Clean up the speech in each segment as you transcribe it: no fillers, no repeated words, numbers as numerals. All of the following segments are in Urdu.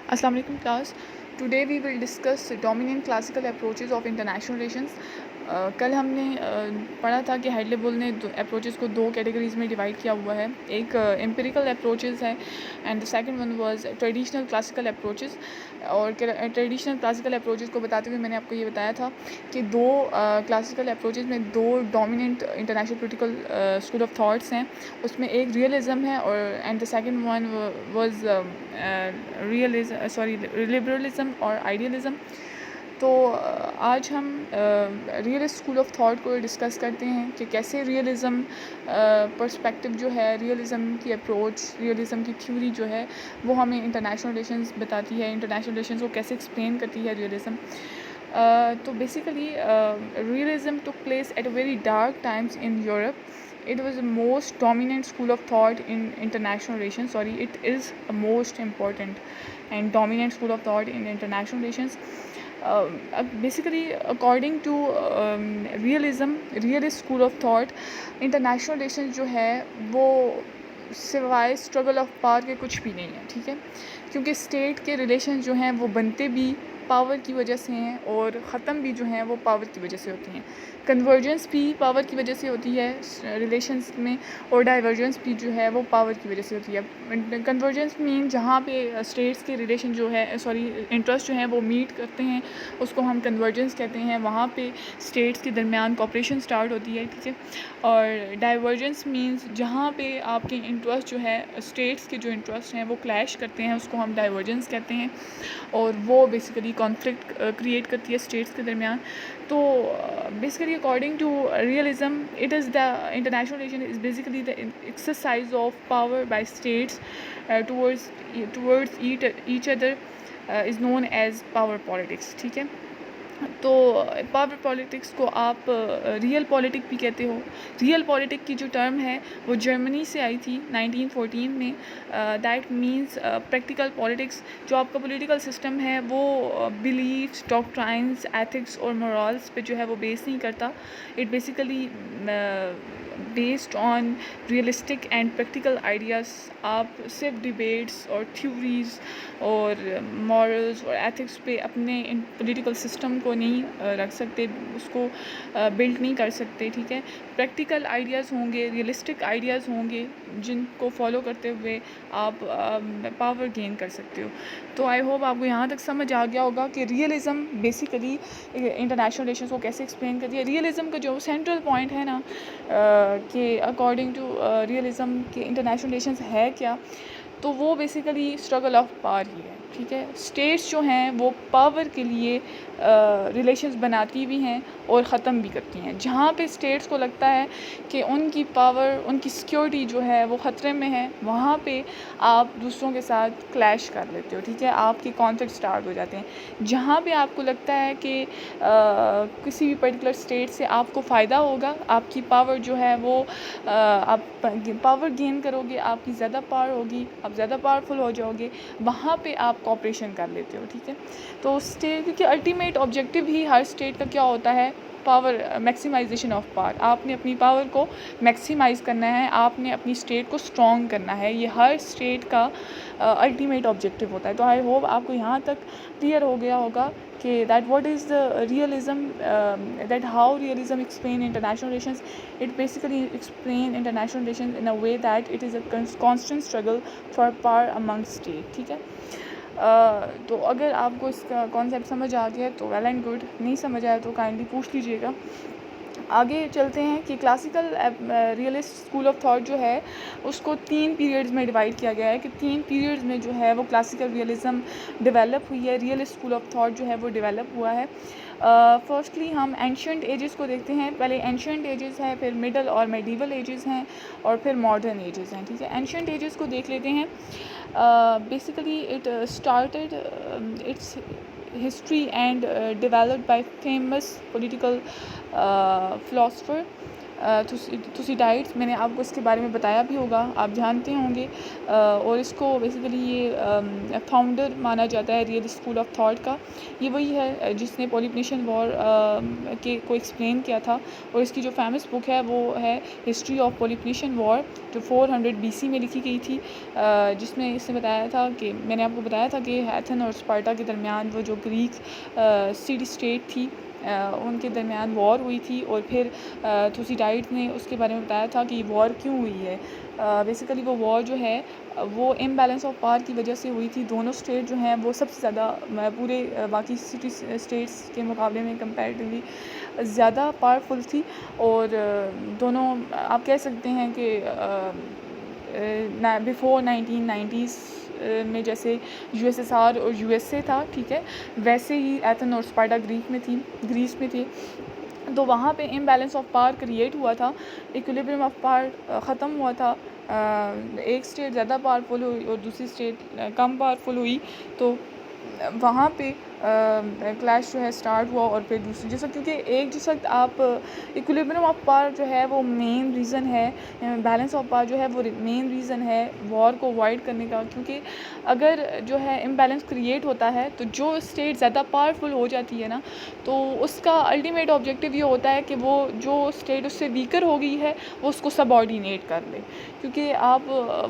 السلام علیکم class. Today we will discuss dominant classical approaches of international relations. کل ہم نے پڑھا تھا کہ ہائڈلے بول نے اپروچز کو دو کیٹیگریز میں ڈیوائڈ کیا ہوا ہے. ایک امپیریکل اپروچز ہے and the second one was traditional classical approaches. اور ٹریڈیشنل کلاسیکل اپروچز کو بتاتے ہوئے میں نے آپ کو یہ بتایا تھا کہ دو کلاسیکل اپروچز میں دو dominant international political school of thoughts ہیں. اس میں ایک ریئلزم ہے اور and the second one was liberalism اور آئیڈیلزم. تو آج ہم ریئلسٹ اسکول آف تھاٹ کو ڈسکس کرتے ہیں کہ کیسے ریئلزم پرسپیکٹو جو ہے، ریئلزم کی اپروچ، ریئلزم کی تھیوری جو ہے وہ ہمیں انٹرنیشنل ریلیشنز بتاتی ہے، انٹرنیشنل ریلیشنز کو کیسے ایکسپلین کرتی ہے ریئلزم. تو basically realism took place at a very dark times in Europe. It was the most dominant school of thought in international relations. It is a most important and dominant school of thought in international relations. Basically, according to realist school of thought, international relations جو ہے وہ سوائے اسٹرگل آف پاور کے کچھ بھی نہیں ہے. ٹھیک ہے، کیونکہ اسٹیٹ کے ریلیشن جو ہیں وہ بنتے بھی پاور کی وجہ سے ہیں اور ختم بھی جو ہیں وہ پاور کی وجہ سے ہوتی ہیں. کنورجنس بھی پاور کی وجہ سے ہوتی ہے ریلیشنس میں، اور ڈائیورجنس بھی جو ہے وہ پاور کی وجہ سے ہوتی ہے. کنورجنس مین جہاں پہ اسٹیٹس کے ریلیشن جو ہے انٹرسٹ جو ہیں وہ میٹ کرتے ہیں، اس کو ہم کنورجنس کہتے ہیں. وہاں پہ اسٹیٹس کے درمیان کوپریشن سٹارٹ ہوتی ہے. ٹھیک ہے، اور ڈائیورجنس مینس جہاں پہ آپ کے انٹرسٹ جو ہے، اسٹیٹس کے جو انٹرسٹ ہیں وہ کلیش کرتے ہیں، اس کو ہم ڈائیورجنس کہتے ہیں. اور وہ بیسیکلی کانفلکٹ کریٹ کرتی ہے اسٹیٹس کے درمیان. تو basically according to realism it is the international relation is basically the exercise of power by states towards each other is known as power politics. ٹھیک ہے، تو پاور پالیٹکس کو آپ ریئل پالیٹک بھی کہتے ہو. ریئل پالیٹک کی جو ٹرم ہے وہ جرمنی سے آئی تھی 1914 میں. That means practical politics. جو آپ کا پولیٹیکل سسٹم ہے وہ بلیفس، ڈاکٹرائنس، ایتھکس اور مورالس پہ جو ہے وہ بیس نہیں کرتا. It basically based on realistic and practical ideas. آپ صرف ڈبیٹس اور تھیوریز اور مورلز اور ایتھکس پہ اپنے پولیٹیکل سسٹم کو نہیں رکھ سکتے، اس کو بلڈ نہیں کر سکتے. ٹھیک ہے، پریکٹیکل آئیڈیاز ہوں گے، ریئلسٹک آئیڈیاز ہوں گے جن کو فالو کرتے ہوئے آپ پاور گین کر سکتے ہو. تو آئی ہوپ آپ کو یہاں تک سمجھ آ گیا ہوگا کہ ریئلزم بیسیکلی انٹرنیشنل ریلیشنز کو کیسے ایکسپلین کرتی ہے. ریئلزم کا جو سینٹرل پوائنٹ ہے نا کہ اکارڈنگ ٹو ریئلزم کہ انٹرنیشنل ریلیشنز ہے کیا، تو وہ بیسیکلی اسٹرگل آف پاور ہی ہے. ٹھیک ہے، اسٹیٹس جو ہیں وہ پاور کے لیے ریلیشنز بناتی بھی ہیں اور ختم بھی کرتی ہیں. جہاں پہ اسٹیٹس کو لگتا ہے کہ ان کی پاور، ان کی سیکیورٹی جو ہے وہ خطرے میں ہے، وہاں پہ آپ دوسروں کے ساتھ کلیش کر لیتے ہو. ٹھیک ہے، آپ کے کانفلکٹ سٹارٹ ہو جاتے ہیں. جہاں پہ آپ کو لگتا ہے کہ کسی بھی پرٹیکولر اسٹیٹ سے آپ کو فائدہ ہوگا، آپ کی پاور جو ہے وہ آپ پاور گین کرو گے، آپ کی زیادہ پاور ہوگی، آپ زیادہ پاورفل ہو جاؤ گے، وہاں پہ آپ کوآپریشن کر لیتے ہو. ٹھیک ہے، تو اسٹیٹ کے الٹیمیٹ آبجیکٹیو ہی ہر اسٹیٹ کا کیا ہوتا ہے؟ Power, maximization of power. آپ نے اپنی پاور کو میکسیمائز کرنا ہے، آپ نے اپنی اسٹیٹ کو اسٹرانگ کرنا ہے. یہ ہر اسٹیٹ کا الٹیمیٹ آبجیکٹیو ہوتا ہے. تو آئی ہوپ آپ کو یہاں تک کلیئر ہو گیا ہوگا کہ that what is the realism, that how realism explain international relations. It basically explain international relations in a way that it is a constant struggle for power Umang state. ٹھیک ہے، تو اگر آپ کو اس کا کانسیپٹ سمجھ آ گیا تو ویل اینڈ گڈ، نہیں سمجھ آیا تو کائنڈلی پوچھ لیجیے گا. آگے چلتے ہیں کہ classical realist school of thought جو ہے اس کو 3 پیریڈز میں ڈیوائڈ کیا گیا ہے کہ 3 پیریڈز میں جو ہے وہ کلاسیکل ریئلزم ڈیولپ ہوئی ہے، ریئلسٹ اسکول آف تھاٹ جو ہے وہ ڈیولپ ہوا ہے. فرسٹلی ہم اینشینٹ ایجز کو دیکھتے ہیں. پہلے اینشینٹ ایجز ہے، پھر مڈل اور میڈیول ایجز ہیں، اور پھر ماڈرن ایجز ہیں. ٹھیک ہے، اینشینٹ ایجز کو دیکھ لیتے ہیں. Basically it started its history and developed by famous political philosopher Thucydides, میں نے آپ کو اس کے بارے میں بتایا بھی ہوگا، آپ جانتے ہوں گے، اور اس کو بیسیکلی یہ فاؤنڈر مانا جاتا ہے ریئل اسکول آف تھاٹ کا. یہ وہی ہے جس نے پولیپنیشین وار کو ایکسپلین کیا تھا، اور اس کی جو فیمس بک ہے وہ ہے ہسٹری آف پولیپنیشین وار، جو 400 BC میں لکھی گئی تھی، جس میں اس نے بتایا تھا کہ میں نے آپ کو بتایا تھا کہ ایتھن اور اسپارٹا کے درمیان وہ جو گریک سٹی اسٹیٹ تھی ان کے درمیان وار ہوئی تھی، اور پھر تھوسیڈائڈ نے اس کے بارے میں بتایا تھا کہ یہ وار کیوں ہوئی ہے. بیسیکلی وہ وار جو ہے وہ امبیلنس آف پاور کی وجہ سے ہوئی تھی. دونوں اسٹیٹ جو ہیں وہ سب سے زیادہ پورے باقی سٹی اسٹیٹس کے مقابلے میں کمپیریٹیولی زیادہ پاورفل تھی، اور دونوں آپ کہہ سکتے ہیں کہ بیفور 1990s میں جیسے USSR اور USA تھا، ٹھیک ہے، ویسے ہی ایتھن اور اسپارٹا گریس میں تھی. تو وہاں پہ امبیلنس آف پاور کریٹ ہوا تھا، ایکولیبریم آف پاور ختم ہوا تھا، ایک اسٹیٹ زیادہ پاورفل ہوئی اور دوسری اسٹیٹ کم پاورفل ہوئی. تو وہاں پہ کلیش جو ہے اسٹارٹ ہوا، اور پھر دوسری جس وقت کیونکہ جس وقت آپ ایکولیبریم آف پاور جو ہے وہ مین ریزن ہے، بیلنس آف پاور جو ہے وہ مین ریزن ہے وار کو اوائڈ کرنے کا. کیونکہ اگر جو ہے امبیلنس کریٹ ہوتا ہے تو جو اسٹیٹ زیادہ پاورفل ہو جاتی ہے نا، تو اس کا الٹیمیٹ آبجیکٹیو یہ ہوتا ہے کہ وہ جو اسٹیٹ اس سے ویکر ہو گئی ہے وہ اس کو سب آرڈینیٹ کر لے. کیونکہ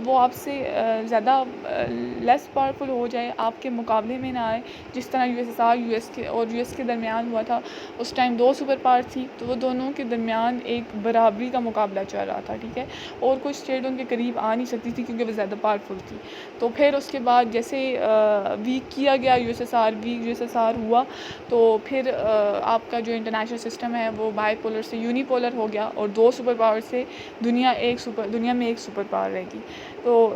وہ آپ سے زیادہ لیس پاورفل ہو جائے، آپ کے مقابلے میں نہ آئے، جس طرح USSR US کے درمیان ہوا تھا. اس ٹائم 2 سپر پاور تھی، تو وہ دونوں کے درمیان ایک برابری کا مقابلہ چل رہا تھا، ٹھیک ہے، اور کوئی اسٹیٹ ان کے قریب آ نہیں سکتی تھی کیونکہ وہ زیادہ پاورفل تھی. تو پھر اس کے بعد جیسے ویک کیا گیا USSR ہوا، تو پھر آپ کا جو انٹرنیشنل سسٹم ہے وہ بائی پولر سے یونی پولر ہو گیا، اور 2 سپر پاور سے دنیا میں ایک سپر پاور رہے گی. تو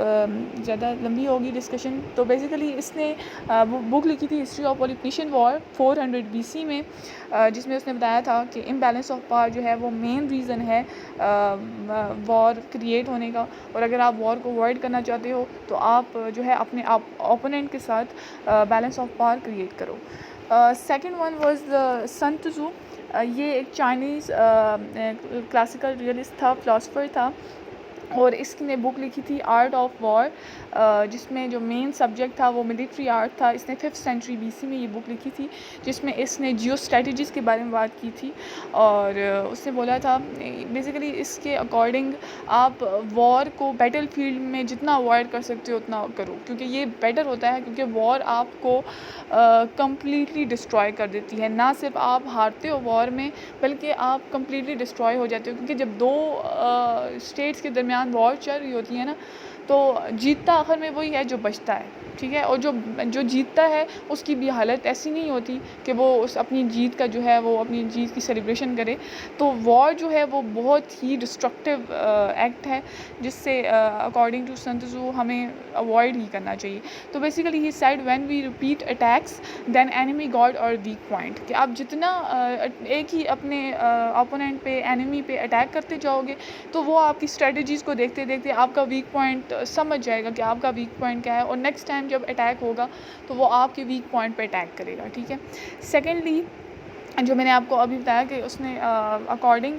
زیادہ لمبی ہوگی ڈسکشن. تو بیسیکلی اس نے بک لکھی تھی ہسٹری آف پولیپنیشین وار 400 BC میں، جس میں اس نے بتایا تھا کہ امبیلنس آف پاور جو ہے وہ مین ریزن ہے وار کریٹ ہونے کا، اور اگر آپ وار کو اوائڈ کرنا چاہتے ہو تو آپ جو ہے اپنے اوپوننٹ کے ساتھ بیلنس آف پاور کریٹ کرو. سیکنڈ ون واز سن تزو. یہ ایک چائنیز کلاسیکل ریئلسٹ تھا، فلاسفر تھا، اور اس نے بک لکھی تھی آرٹ آف وار، جس میں جو مین سبجیکٹ تھا وہ ملٹری آرٹ تھا. اس نے 5th century BC میں یہ بک لکھی تھی، جس میں اس نے جیو اسٹریٹجیز کے بارے میں بات کی تھی، اور اس نے بولا تھا بیسیکلی اس کے اکارڈنگ آپ وار کو بیٹل فیلڈ میں جتنا اوائڈ کر سکتے ہو اتنا کرو، کیونکہ یہ بیٹر ہوتا ہے، کیونکہ وار آپ کو کمپلیٹلی ڈسٹرائے کر دیتی ہے. نہ صرف آپ ہارتے ہو وار میں، بلکہ آپ کمپلیٹلی ڈسٹرائے ہو جاتے ہو. کیونکہ جب 2 اسٹیٹس کے درمیان وار چل رہی ہوتی ہے نا، تو جیتتا آخر میں وہی ہے جو بچتا ہے، ٹھیک ہے، اور جو جیتتا ہے اس کی بھی حالت ایسی نہیں ہوتی کہ وہ اپنی جیت کا جو ہے وہ اپنی جیت کی سیلیبریشن کرے. تو وار جو ہے وہ بہت ہی ڈسٹرکٹیو ایکٹ ہے، جس سے اکارڈنگ ٹو سن تزو ہمیں اوائڈ ہی کرنا چاہیے. تو basically he said when we repeat attacks then enemy got اور ویک پوائنٹ، کہ آپ جتنا ایک ہی اپنے اوپوننٹ پہ، اینیمی پہ اٹیک کرتے جاؤ گے تو وہ آپ کی اسٹریٹجیز کو دیکھتے دیکھتے آپ کا ویک پوائنٹ سمجھ جائے گا کہ آپ کا ویک پوائنٹ کیا ہے، اور نیکسٹ ٹائم جب اٹیک ہوگا تو وہ آپ کے ویک پوائنٹ پہ اٹیک کرے گا، ٹھیک ہے. سیکنڈلی جو میں نے آپ کو ابھی بتایا کہ اس نے according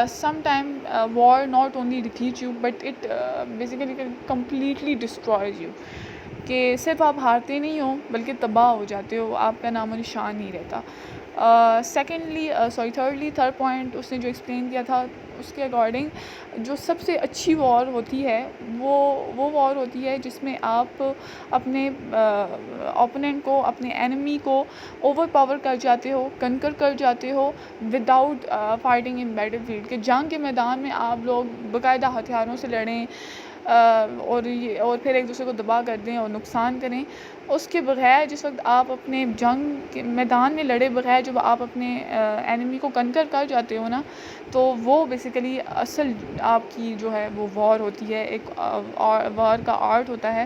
some time were not only defeat you but it basically completely destroys you, کہ صرف آپ ہارتے نہیں ہو بلکہ تباہ ہو جاتے ہو، آپ کا نام و نشان نہیں رہتا. تھرڈ پوائنٹ اس نے جو ایکسپلین کیا تھا اس کے اکارڈنگ جو سب سے اچھی وار ہوتی ہے وہ وار ہوتی ہے جس میں آپ اپنے اوپوننٹ کو، اپنے اینیمی کو اوور پاور کر جاتے ہو، کنکر کر جاتے ہو without fighting in battle field, کہ جنگ کے میدان میں آپ لوگ باقاعدہ ہتھیاروں سے لڑیں اور پھر ایک دوسرے کو دبا کر دیں اور نقصان کریں. اس کے بغیر جس وقت آپ اپنے جنگ کے میدان میں لڑے بغیر جب آپ اپنے اینیمی کو کنکر کر جاتے ہو نا، تو وہ بیسیکلی اصل آپ کی جو ہے وہ وار ہوتی ہے. ایک وار کا آرٹ ہوتا ہے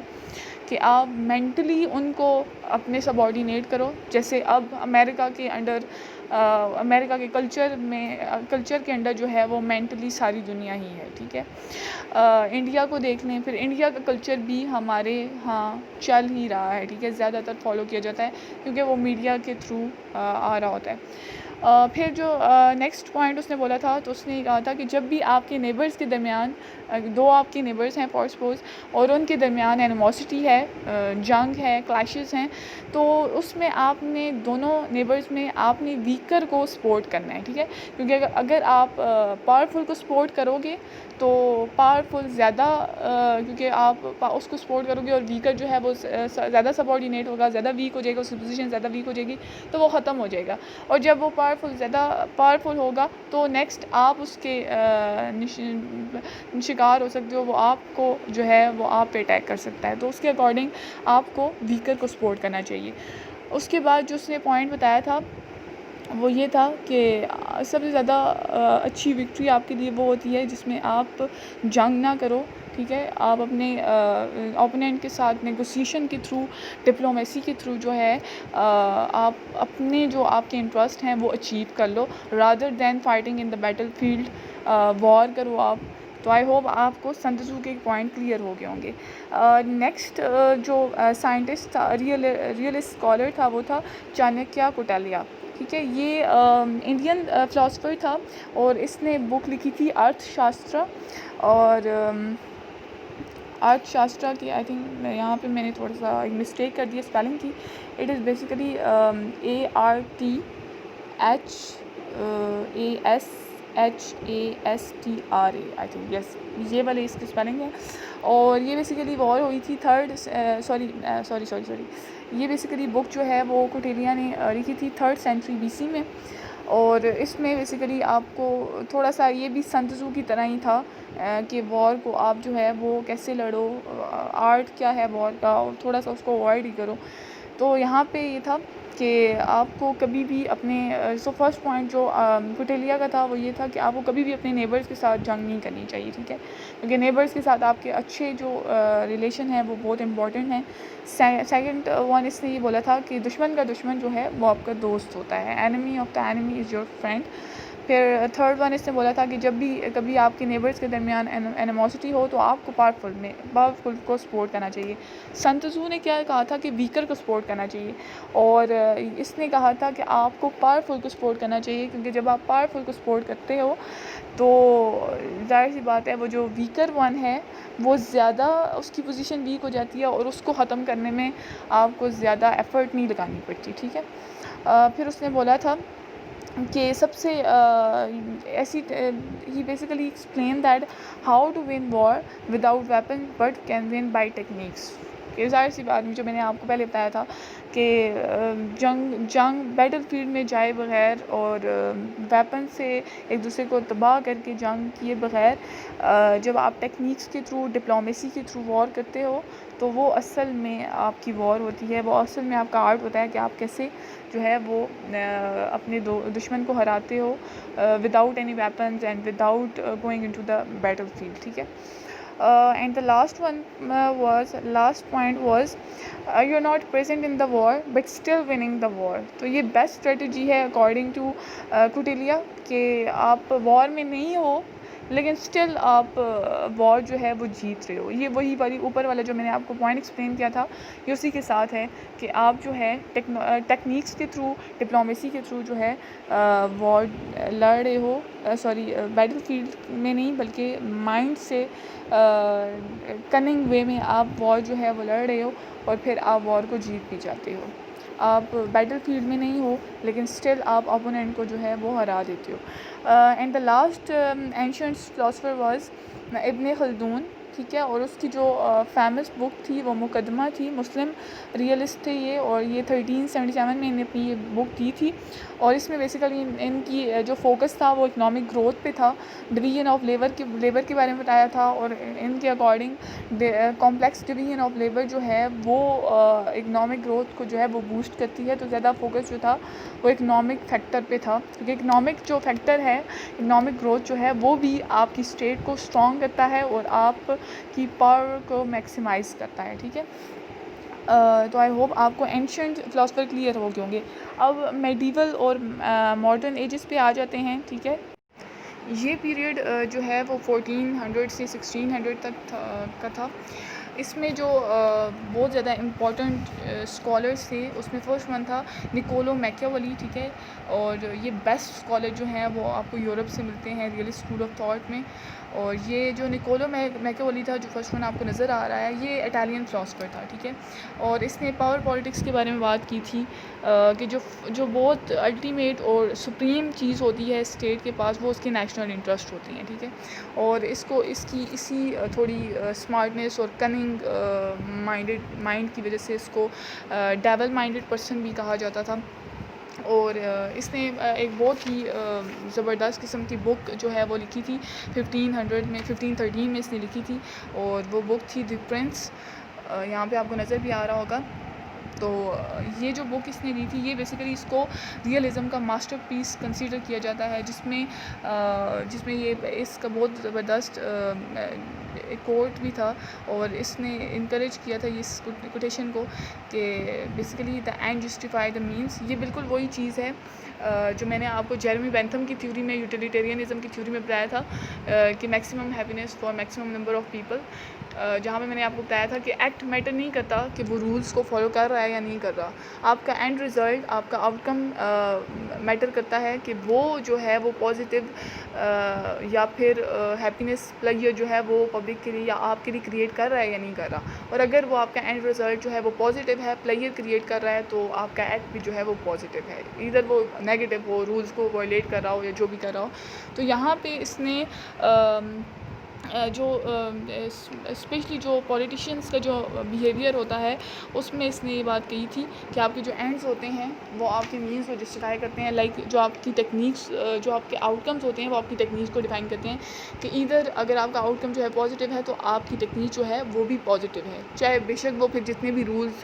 کہ آپ مینٹلی ان کو اپنے سب آرڈینیٹ کرو. جیسے اب امریکہ کے کلچر کے انڈر جو ہے وہ مینٹلی ساری دنیا ہی ہے، ٹھیک ہے. انڈیا کو دیکھ لیں، پھر انڈیا کا کلچر بھی ہمارے ہاں چل ہی رہا ہے، ٹھیک ہے، زیادہ تر فالو کیا جاتا ہے کیونکہ وہ میڈیا کے تھرو آ رہا ہوتا ہے. پھر جو نیکسٹ پوائنٹ اس نے بولا تھا، تو اس نے کہا تھا کہ جب بھی آپ کے نیبرز کے درمیان دو آپ کے نیبرز ہیں فار سپوز، اور ان کے درمیان اینیموسٹی ہے، جنگ ہے، کلیشز ہیں، تو اس میں آپ نے دونوں نیبرز میں آپ نے ویکر کو سپورٹ کرنا ہے، ٹھیک ہے، کیونکہ اگر آپ پاورفل کو سپورٹ کرو گے تو پاورفل زیادہ کیونکہ آپ اس کو سپورٹ کرو گے اور ویکر جو ہے وہ زیادہ سبارڈینیٹ ہوگا، زیادہ ویک ہو جائے گا، اس کی پوزیشن زیادہ ویک ہو جائے گی، تو وہ ختم ہو جائے گا. اور جب وہ زیادہ پاورفل ہوگا تو نیکسٹ آپ اس کے شکار ہو سکتے ہو، وہ آپ کو جو ہے وہ آپ پہ اٹیک کر سکتا ہے. تو اس کے اکارڈنگ آپ کو ویکر کو سپورٹ کرنا چاہیے. اس کے بعد جو اس نے پوائنٹ بتایا تھا وہ یہ تھا کہ سب سے زیادہ اچھی وکٹری آپ کے لیے وہ ہوتی ہے جس میں آپ جنگ نہ کرو، ٹھیک ہے، آپ اپنے اوپوننٹ کے ساتھ نیگوسیشن کے تھرو، ڈپلومیسی کے تھرو جو ہے آپ اپنے جو آپ کے انٹرسٹ ہیں وہ اچیو کر لو، rather than fighting in the battle field. وار کرو آپ. تو آئی ہوپ آپ کو سن تزو کے پوائنٹ کلیئر ہو گئے ہوں گے. نیکسٹ جو سائنٹسٹ تھا، ریئلسٹ اسکالر تھا، وہ تھا چانکیہ کوٹالیا، ٹھیک ہے. یہ انڈین فلاسفر تھا اور اس نے بک لکھی تھی ارتھ شاسترا. اور ارتھ شاسترا کی آئی تھنک یہاں پہ میں نے تھوڑا سا ایک مسٹیک کر دی اسپیلنگ کی. It is basically ARTHASHASTRA I think, yes, یہ والے اس کی اسپیلنگ ہے. اور یہ بیسیکلی وار ہوئی تھی یہ بیسیکلی بک جو ہے وہ کوٹیلیا نے لکھی تھی 3rd سینچری BC میں. اور اس میں بیسیکلی آپ کو تھوڑا سا یہ بھی سن تزو کی طرح ہی تھا کہ وار کو آپ جو ہے وہ کیسے لڑو، آرٹ کیا ہے وار کا، اور تھوڑا سا اس کو اوائڈ ہی کرو. تو یہاں پہ یہ تھا کہ آپ کو کبھی بھی اپنے فرسٹ پوائنٹ جو کوٹیلیا کا تھا وہ یہ تھا کہ آپ کو کبھی بھی اپنے نیبرز کے ساتھ جنگ نہیں کرنی چاہیے، ٹھیک ہے، کیونکہ نیبرز کے ساتھ آپ کے اچھے جو ریلیشن ہیں وہ بہت امپورٹنٹ ہیں. سیکنڈ ون اس نے یہ بولا تھا کہ دشمن کا دشمن جو ہے وہ آپ کا دوست ہوتا ہے، enemy of the enemy is your friend. پھر تھرڈ ون اس نے بولا تھا کہ جب بھی کبھی آپ کے نیبرز کے درمیان اینیموسٹی ہو تو آپ کو پاورفل کو سپورٹ کرنا چاہیے. سن تزو نے کیا کہا تھا کہ ویکر کو سپورٹ کرنا چاہیے، اور اس نے کہا تھا کہ آپ کو پاورفل کو سپورٹ کرنا چاہیے، کیونکہ جب آپ پاورفل کو سپورٹ کرتے ہو تو ظاہر سی بات ہے وہ جو ویکر ون ہے وہ زیادہ اس کی پوزیشن ویک ہو جاتی ہے اور اس کو ختم کرنے میں آپ کو زیادہ ایفرٹ نہیں لگانی پڑتی، ٹھیک ہے. پھر اس نے بولا تھا کہ سب سے ایسی ہی basically explain that how to win war without weapon but can win by techniques. کہ ظاہر سی بات جو میں نے آپ کو پہلے بتایا تھا کہ جنگ بیٹل فیلڈ میں جائے بغیر اور ویپن سے ایک دوسرے کو تباہ کر کے جنگ کیے بغیر جب آپ ٹیکنیکس کے تھرو، ڈپلومیسی کے تھرو وار کرتے ہو تو وہ اصل میں آپ کی وار ہوتی ہے، وہ اصل میں آپ کا آرٹ ہوتا ہے کہ آپ کیسے جو ہے وہ اپنے دشمن کو ہراتے ہو without any weapons and without going in to the battle field, ٹھیک ہے. And the last point was you are not present in the war but still winning the war. تو یہ بیسٹ اسٹریٹجی ہے اکارڈنگ ٹو کوٹیلیا کہ آپ وار میں نہیں ہو لیکن اسٹل آپ وار جو ہے وہ جیت رہے ہو. یہ وہی والی اوپر والا جو میں نے آپ کو پوائنٹ ایکسپلین کیا تھا یہ اسی کے ساتھ ہے کہ آپ جو ہے ٹیکنیکس کے تھرو، ڈپلومیسی کے تھرو جو ہے وار لڑ رہے ہو، بیٹل فیلڈ میں نہیں بلکہ مائنڈ سے کننگ وے میں آپ وار جو ہے وہ لڑ رہے ہو اور پھر آپ وار کو جیت بھی جاتے ہو. آپ بیٹل فیلڈ میں نہیں ہو لیکن اسٹل آپ اپوننٹ کو جو ہے وہ ہرا دیتے ہو. And the last ancient philosopher was Ibn Khaldun, ٹھیک ہے. اور اس کی جو فیمس بک تھی وہ مقدمہ تھی. مسلم ریئلسٹ تھے یہ، اور یہ 1377 میں انہیں اپنی یہ بک دی تھی. اور اس میں بیسیکلی ان کی جو فوکس تھا وہ اکنامک گروتھ پہ تھا، ڈویژن آف لیبر کے بارے میں بتایا تھا. اور ان کے according complex division of labour جو ہے وہ اکنامک گروتھ کو جو ہے وہ بوسٹ کرتی ہے. تو زیادہ فوکس جو تھا وہ اکنامک فیکٹر پہ تھا، کیونکہ اکنامک جو فیکٹر ہے، اکنامک گروتھ جو ہے وہ بھی آپ کی اسٹیٹ کو اسٹرانگ کرتا ہے اور آپ کی پاور کو میکسیمائز کرتا ہے، ٹھیک ہے. تو آئی ہوپ آپ کو اینشنٹ فلاسفر کلیئر ہو گئے ہوں گے. اب میڈیول اور ماڈرن ایجز پہ آ جاتے ہیں، ٹھیک ہے. یہ پیریڈ جو ہے وہ 1400 سے 1600 تک کا تھا. اس میں جو بہت زیادہ امپورٹنٹ اسکالرس تھے اس میں فرسٹ ون تھا نکولو میکیاولی، ٹھیک ہے، اور یہ بیسٹ اسکالر جو ہیں وہ آپ کو یورپ سے ملتے ہیں ریئل اسکول آف تھاٹ میں. اور یہ جو نکولو میکیاولی تھا جو فرسٹ ون آپ کو نظر آ رہا ہے، یہ اٹالین فلاسفر تھا، ٹھیک ہے، اور اس نے پاور پالیٹکس کے بارے میں بات کی تھی کہ جو بہت الٹیمیٹ اور سپریم چیز ہوتی ہے اسٹیٹ کے پاس وہ اس کے نیشنل انٹرسٹ ہوتی ہیں، ٹھیک ہے، اور اسی تھوڑی اسمارٹنیس اور کننگ مائنڈ کی وجہ سے اس کو ڈیول مائنڈڈ پرسن بھی کہا جاتا تھا. اور اس نے ایک بہت ہی زبردست قسم کی بک جو ہے وہ لکھی تھی 1513 میں اس نے لکھی تھی، اور وہ بک تھی دی پرنس. یہاں پہ آپ کو نظر بھی آ رہا ہوگا. تو یہ جو بک اس نے دی تھی یہ بیسیکلی اس کو ریئلزم کا ماسٹر پیس کنسیڈر کیا جاتا ہے، جس میں یہ اس کا بہت زبردست کوٹ بھی تھا، اور اس نے انکریج کیا تھا اس کوٹیشن کو کہ basically the and justify the means. یہ بالکل وہی چیز ہے جو میں نے آپ کو جیرمی بینتھم کی تھیوری میں، یوٹیلیٹیرینزم کی تھیوری میں بتایا تھا کہ maximum happiness for maximum number of people, جہاں پہ میں نے آپ کو بتایا تھا کہ ایکٹ میٹر نہیں کرتا کہ وہ رولس کو فالو کر رہا ہے یا نہیں کر رہا. آپ کا اینڈ رزلٹ، آپ کا آؤٹ کم میٹر کرتا ہے کہ وہ جو ہے وہ پازیٹیو یا پھر ہیپینیس پلیئر جو ہے وہ پبلک کے لیے یا آپ کے لیے کریٹ کر رہا ہے یا نہیں کر رہا. اور اگر وہ آپ کا اینڈ رزلٹ جو ہے وہ پازیٹیو ہے، پلیئر کریٹ کر رہا ہے، تو آپ کا ایکٹ بھی جو ہے وہ پازیٹیو ہے، ادھر وہ نیگیٹو ہو، رولس کو وائلیٹ کر رہا ہو یا جو بھی کر رہا ہو. تو یہاں پہ اس نے جو اسپیشلی جو پولیٹیشینس کا جو بیہیویئر ہوتا ہے اس میں اس نے یہ بات کہی تھی کہ آپ کے جو اینڈز ہوتے ہیں وہ آپ کے مینس کو جسٹیفائی کرتے ہیں، لائک جو آپ کی ٹیکنیکس، جو آپ کے آؤٹ کمز ہوتے ہیں وہ آپ کی ٹیکنیکس کو ڈیفائن کرتے ہیں کہ ادھر اگر آپ کا آؤٹ کم جو ہے پازیٹیو ہے تو آپ کی ٹیکنیک جو ہے وہ بھی پازیٹیو ہے، چاہے بے شک وہ پھر جتنے بھی رولز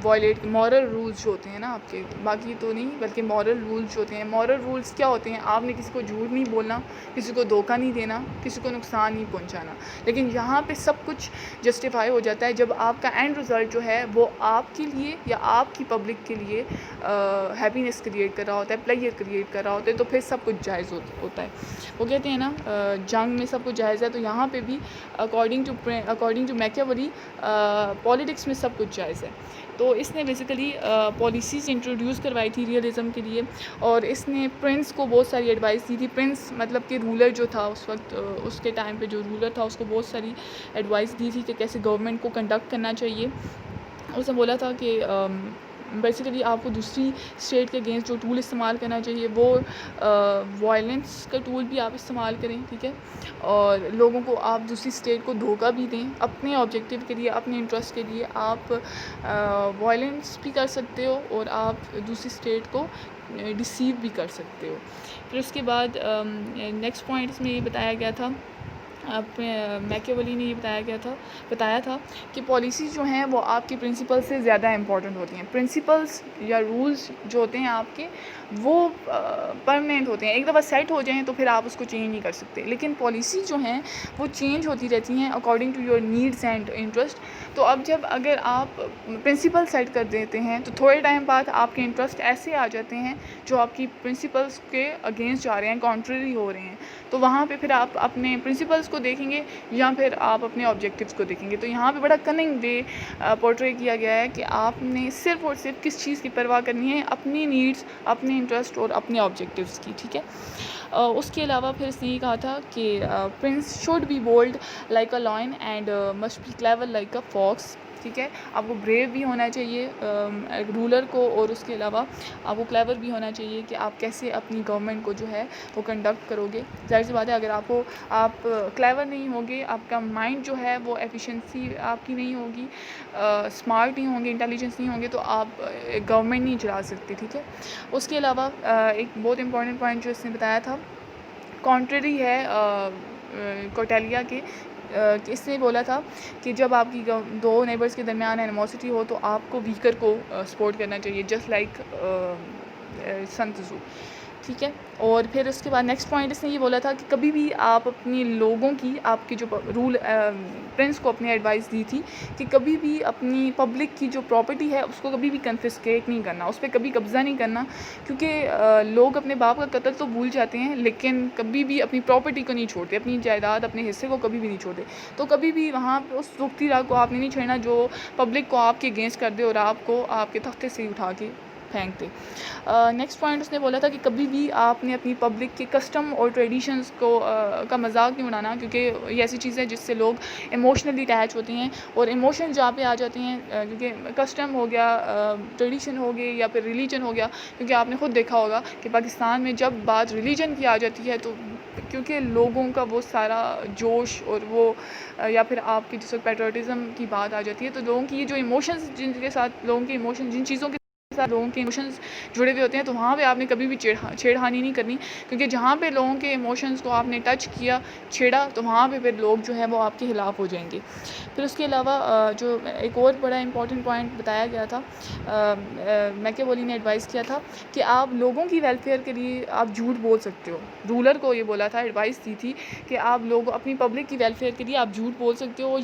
وائلیٹ، مورل رولز جو ہوتے ہیں نا آپ کے، باقی تو نہیں بلکہ مورل رولز جو ہوتے ہیں. مورل رولز کیا ہوتے ہیں؟ آپ نے کسی کو جھوٹ نہیں بولنا، کسی کو دھوکہ نہیں دینا، کسی کو نقصان نہیں پہنچانا. لیکن یہاں پہ سب کچھ جسٹیفائی ہو جاتا ہے جب آپ کا اینڈ رزلٹ جو ہے وہ آپ کے لیے یا آپ کی پبلک کے لیے ہیپینیس کریٹ کر رہا ہوتا ہے، پلیئر کریٹ کر رہا ہوتا ہے، تو پھر سب کچھ جائز ہوتا ہے. وہ کہتے ہیں نا جنگ میں سب کچھ جائز ہے، تو یہاں پہ بھی اکارڈنگ ٹو میکیاولی پالیٹکس میں سب کچھ جائز ہے. تو اس نے بیسیکلی پالیسیز انٹروڈیوس کروائی تھی ریئلزم کے لیے، اور اس نے پرنس کو بہت ساری ایڈوائس دی تھی. پرنس مطلب کہ رولر جو تھا اس وقت، اس کے ٹائم پہ جو رولر تھا اس کو بہت ساری ایڈوائس دی تھی کہ کیسے گورنمنٹ کو کنڈکٹ کرنا چاہیے. اس نے بولا تھا کہ بیسیکلی آپ کو دوسری اسٹیٹ کے اگینسٹ جو ٹول استعمال کرنا چاہیے وہ وائلنس کا ٹول بھی آپ استعمال کریں، ٹھیک ہے، اور لوگوں کو آپ دوسری اسٹیٹ کو دھوکہ بھی دیں اپنے آبجیکٹیو کے لیے، اپنے انٹرسٹ کے لیے. آپ وائلنس بھی کر سکتے ہو اور آپ دوسری اسٹیٹ کو ڈیسیو بھی کر سکتے ہو. پھر اس کے بعد نیکسٹ پوائنٹ اس میں یہ بتایا گیا تھا، میکیاولی نے یہ بتایا تھا کہ پالیسیز جو ہیں وہ آپ کے پرنسپل سے زیادہ امپورٹنٹ ہوتی ہیں. پرنسپلس یا رولز جو ہوتے ہیں آپ کے وہ پرماننٹ ہوتے ہیں، ایک دفعہ سیٹ ہو جائیں تو پھر آپ اس کو چینج نہیں کر سکتے. لیکن پالیسی جو ہیں وہ چینج ہوتی رہتی ہیں according to your needs and interest. تو اب اگر آپ پرنسپل سیٹ کر دیتے ہیں تو تھوڑے ٹائم بعد آپ کے انٹرسٹ ایسے آ جاتے ہیں جو آپ کی پرنسپلس کے اگینسٹ جا رہے ہیں، کانٹریری ہو رہے ہیں. تو وہاں پہ پھر آپ اپنے پرنسپلس کو دیکھیں گے یا پھر آپ اپنے آبجیکٹیوز کو دیکھیں گے. تو یہاں پہ بڑا کننگ وے پورٹری کیا گیا ہے کہ آپ نے صرف اور صرف کس چیز کی پرواہ کرنی ہے، اپنی نیڈس، اپنے انٹرسٹ اور اپنے آبجیکٹیوز کی، ٹھیک ہے. اس کے علاوہ پھر اس نے یہ کہا تھا کہ prince should be bold like a lion and must be clever like a fox, ٹھیک ہے. آپ کو بریو بھی ہونا چاہیے رولر کو، اور اس کے علاوہ آپ کو کلیور بھی ہونا چاہیے کہ آپ کیسے اپنی گورنمنٹ کو جو ہے وہ کنڈکٹ کرو گے. ظاہر سی بات ہے اگر آپ کلیور نہیں ہوں گے، آپ کا مائنڈ جو ہے وہ ایفیشنسی آپ کی نہیں ہوگی، اسمارٹ نہیں ہوں گے، انٹیلیجنس نہیں ہوں گے، تو آپ گورنمنٹ نہیں چلا سکتے، ٹھیک ہے. اس کے علاوہ ایک بہت امپورٹنٹ پوائنٹ جو اس نے بتایا تھا کانٹریری ہے کوٹیلیا کے، کہ اس نے بولا تھا کہ جب آپ کی دو نیبرز کے درمیان اینیموسٹی ہو تو آپ کو ویکر کو سپورٹ کرنا چاہیے، جسٹ لائک سن تزو. ٹھیک ہے. اور پھر اس کے بعد نیکسٹ پوائنٹ اس نے یہ بولا تھا کہ کبھی بھی آپ اپنی لوگوں کی آپ کی جو رول پرنس کو اپنی ایڈوائس دی تھی کہ کبھی بھی اپنی پبلک کی جو پراپرٹی ہے اس کو کبھی بھی کنفسکیٹ نہیں کرنا, اس پہ کبھی قبضہ نہیں کرنا, کیونکہ لوگ اپنے باپ کا قتل تو بھول جاتے ہیں لیکن کبھی بھی اپنی پراپرٹی کو نہیں چھوڑتے, اپنی جائیداد اپنے حصے کو کبھی بھی نہیں چھوڑتے. تو کبھی بھی وہاں پہ اس سوکھتی راہ کو آپ نے نہیں چھیڑنا جو پبلک کو آپ کے اگینسٹ کر دے اور آپ کو آپ کے تختے سے ہی اٹھا کے پھینک دے. نیکسٹ پوائنٹ اس نے بولا تھا کہ کبھی بھی آپ نے اپنی پبلک کے کسٹم اور ٹریڈیشنز کو کا مذاق نہیں اڑانا, کیونکہ یہ ایسی چیز ہے جس سے لوگ ایموشنلی اٹیچ ہوتے ہیں, اور ایموشن جہاں پہ آ جاتے ہیں کیونکہ کسٹم ہو گیا, ٹریڈیشن ہو گئی یا پھر ریلیجن ہو گیا, کیونکہ آپ نے خود دیکھا ہوگا کہ پاکستان میں جب بات ریلیجن کی آ جاتی ہے تو کیونکہ لوگوں کا وہ سارا جوش اور وہ یا پھر آپ کی جس وقت پیٹریوٹزم کی بات آ جاتی ہے تو لوگوں کی یہ جو ایموشنز جن کے ساتھ لوگوں کے ایموشن جن چیزوں کے ساتھ لوگوں کے ایموشنز جڑے ہوئے ہوتے ہیں تو وہاں پہ آپ نے کبھی بھی چھیڑخانی نہیں کرنی, کیونکہ جہاں پہ لوگوں کے ایموشنز کو آپ نے ٹچ کیا چھیڑا تو وہاں پہ پھر لوگ جو ہے وہ آپ کے خلاف ہو جائیں گے. پھر اس کے علاوہ جو ایک اور بڑا امپورٹنٹ پوائنٹ بتایا گیا تھا, میکیاویلی نے ایڈوائز کیا تھا کہ آپ لوگوں کی ویلفیئر کے لیے آپ جھوٹ بول سکتے ہو. رولر کو یہ بولا تھا, ایڈوائز دی تھی کہ آپ لوگ اپنی پبلک کی ویلفیئر کے لیے آپ جھوٹ بول سکتے ہو,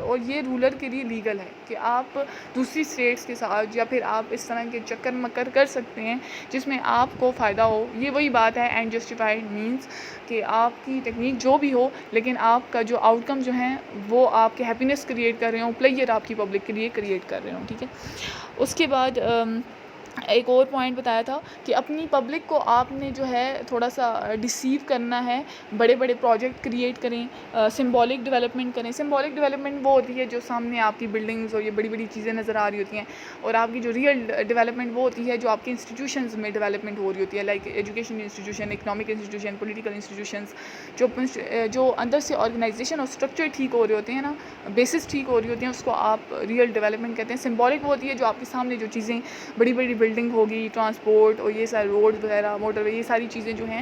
اور یہ رولر کے لیے لیگل ہے کہ آپ دوسری اسٹیٹس کے ساتھ یا پھر آپ اس طرح کے چکر مکر کر سکتے ہیں جس میں آپ کو فائدہ ہو. یہ وہی بات ہے اینڈ جسٹیفائڈ مینس کہ آپ کی ٹیکنیک جو بھی ہو لیکن آپ کا جو آؤٹ کم جو ہیں وہ آپ کے ہیپینس کریٹ کر رہے ہوں, پلیئر آپ کی پبلک کے لیے کریٹ کر رہے ہوں. ٹھیک ہے. اس کے بعد ایک اور پوائنٹ بتایا تھا کہ اپنی پبلک کو آپ نے جو ہے تھوڑا سا ڈیسیو کرنا ہے, بڑے بڑے پروجیکٹ کریٹ کریں, سمبولک ڈیولپمنٹ کریں. سمبولک ڈیولپمنٹ وہ ہوتی ہے جو سامنے آپ کی بلڈنگز اور یہ بڑی بڑی چیزیں نظر آ رہی ہوتی ہیں, اور آپ کی جو ریئل ڈیولپمنٹ وہ ہوتی ہے جو آپ کے انسٹیٹیوشنز میں ڈیولپمنٹ ہو رہی ہوتی ہے, like education institution, economic institution, political institutions, جو اندر سے آرگنائزیشن اور اسٹرکچر ٹھیک ہو رہے ہوتے ہیں نا, بیسس ٹھیک ہو رہی ہوتی ہیں, اس کو آپ ریئل ڈیولپمنٹ کہتے ہیں. سمبولک وہ ہوتی ہے جو آپ کے سامنے جو چیزیں بڑی بڑی بلڈنگ ہوگی, ٹرانسپورٹ اور یہ سارے روڈ وغیرہ, موٹر وے, یہ ساری چیزیں جو ہیں,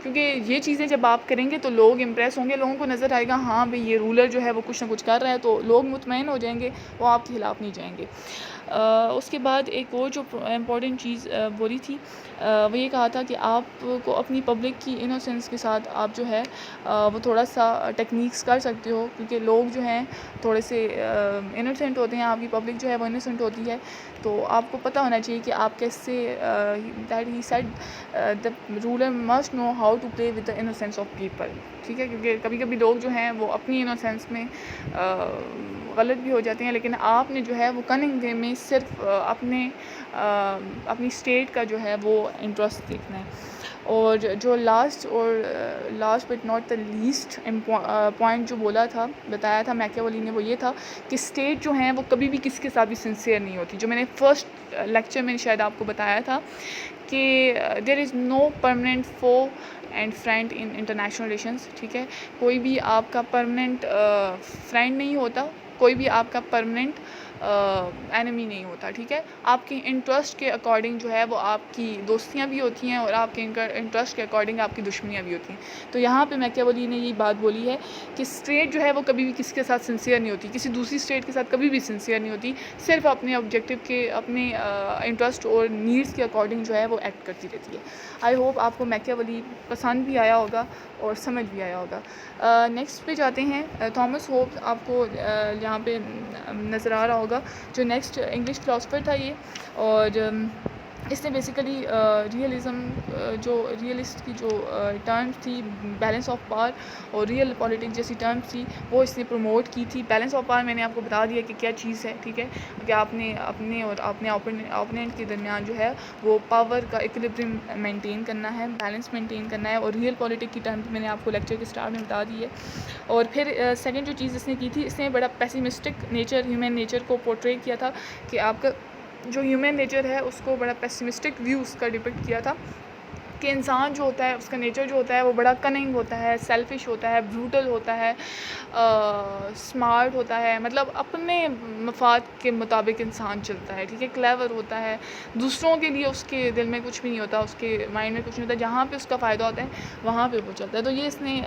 کیونکہ یہ چیزیں جب آپ کریں گے تو لوگ امپریس ہوں گے, لوگوں کو نظر آئے گا ہاں بھئی یہ رولر جو ہے وہ کچھ نہ کچھ کر رہا ہے, تو لوگ مطمئن ہو جائیں گے, وہ آپ کے خلاف نہیں جائیں گے. اس کے بعد ایک اور جو امپورٹنٹ چیز بولی تھی وہ یہ کہا تھا کہ آپ کو اپنی پبلک کی انوسینس کے ساتھ آپ جو ہے وہ تھوڑا سا ٹیکنیکس کر سکتے ہو, کیونکہ لوگ جو ہیں تھوڑے سے انوسینٹ ہوتے ہیں, آپ کی پبلک جو ہے وہ انوسینٹ ہوتی ہے, تو آپ کو پتہ ہونا چاہیے کہ آپ کیسے that he said the ruler must know how to play with the innocence of people. ٹھیک ہے, کیونکہ کبھی کبھی لوگ جو ہیں وہ اپنی انوسینس میں غلط بھی ہو جاتے ہیں, لیکن آپ نے جو ہے وہ کننگ وے میں صرف اپنی اسٹیٹ کا جو ہے وہ انٹرسٹ دیکھنا ہے. اور جو last but not the least point جو بتایا تھا میکیاویلی نے, وہ یہ تھا کہ اسٹیٹ جو ہیں وہ کبھی بھی کسی کے ساتھ بھی سنسیئر نہیں ہوتی. جو میں نے فرسٹ لیکچر میں شاید آپ کو بتایا تھا کہ دیر از نو پرماننٹ فو and friend in international relations. ٹھیک ہے, کوئی بھی آپ کا پرماننٹ فرینڈ نہیں ہوتا, کوئی بھی آپ کا پرماننٹ اینمی نہیں ہوتا. ٹھیک ہے, آپ کے انٹرسٹ کے اکارڈنگ جو ہے وہ آپ کی دوستیاں بھی ہوتی ہیں اور آپ کے انٹرسٹ کے اکارڈنگ آپ کی دشمنیاں بھی ہوتی ہیں. تو یہاں پہ میکیاویلی نے یہ بات بولی ہے کہ اسٹیٹ جو ہے وہ کبھی بھی کسی کے ساتھ سنسیئر نہیں ہوتی, کسی دوسری اسٹیٹ کے ساتھ کبھی بھی سنسیئر نہیں ہوتی, صرف اپنے آبجیکٹو کے اپنے انٹرسٹ اور نیڈس کے اکارڈنگ جو ہے وہ ایکٹ کرتی رہتی ہے. آئی ہوپ آپ کو میکیاویلی پسند بھی آیا ہوگا اور سمجھ بھی آیا ہوگا. نیکسٹ پہ جاتے ہیں. تھامس ہوبز آپ کو یہاں پہ نظر آ رہا ہوگا, جو نیکسٹ انگلش فلاسفر تھا یہ, اور اس نے بیسیکلی ریئلزم جو ریئلسٹ کی جو ٹرمز تھی, بیلنس آف پاور اور ریئل پولیٹکس جیسی ٹرمز تھی, وہ اس نے پروموٹ کی تھی. بیلنس آف پاور میں نے آپ کو بتا دیا کہ کیا چیز ہے. ٹھیک ہے, کہ آپ نے اپنے اور اپنے اوپوننٹ کے درمیان جو ہے وہ پاور کا ایکویلبریم مینٹین کرنا ہے, بیلنس مینٹین کرنا ہے, اور ریئل پولیٹک کی ٹرمز میں نے آپ کو لیکچر کے اسٹارٹ میں بتا دی ہے. اور پھر سیکنڈ جو چیز اس نے کی تھی, اس نے بڑا پیسیمسٹک نیچر, ہیومن نیچر کو پورٹری کیا تھا, کہ آپ کا جو ہیومن نیچر ہے اس کو بڑا پیسیمسٹک ویو اس کا ڈپکٹ کیا تھا, کہ انسان جو ہوتا ہے اس کا نیچر جو ہوتا ہے وہ بڑا کننگ ہوتا ہے, سیلفش ہوتا ہے, بروٹل ہوتا ہے, اسمارٹ ہوتا ہے, مطلب اپنے مفاد کے مطابق انسان چلتا ہے. ٹھیک ہے, کلیور ہوتا ہے, دوسروں کے لیے اس کے دل میں کچھ بھی نہیں ہوتا, اس کے مائنڈ میں کچھ نہیں ہوتا, جہاں پہ اس کا فائدہ ہوتا ہے وہاں پہ وہ چلتا ہے. تو یہ اس نے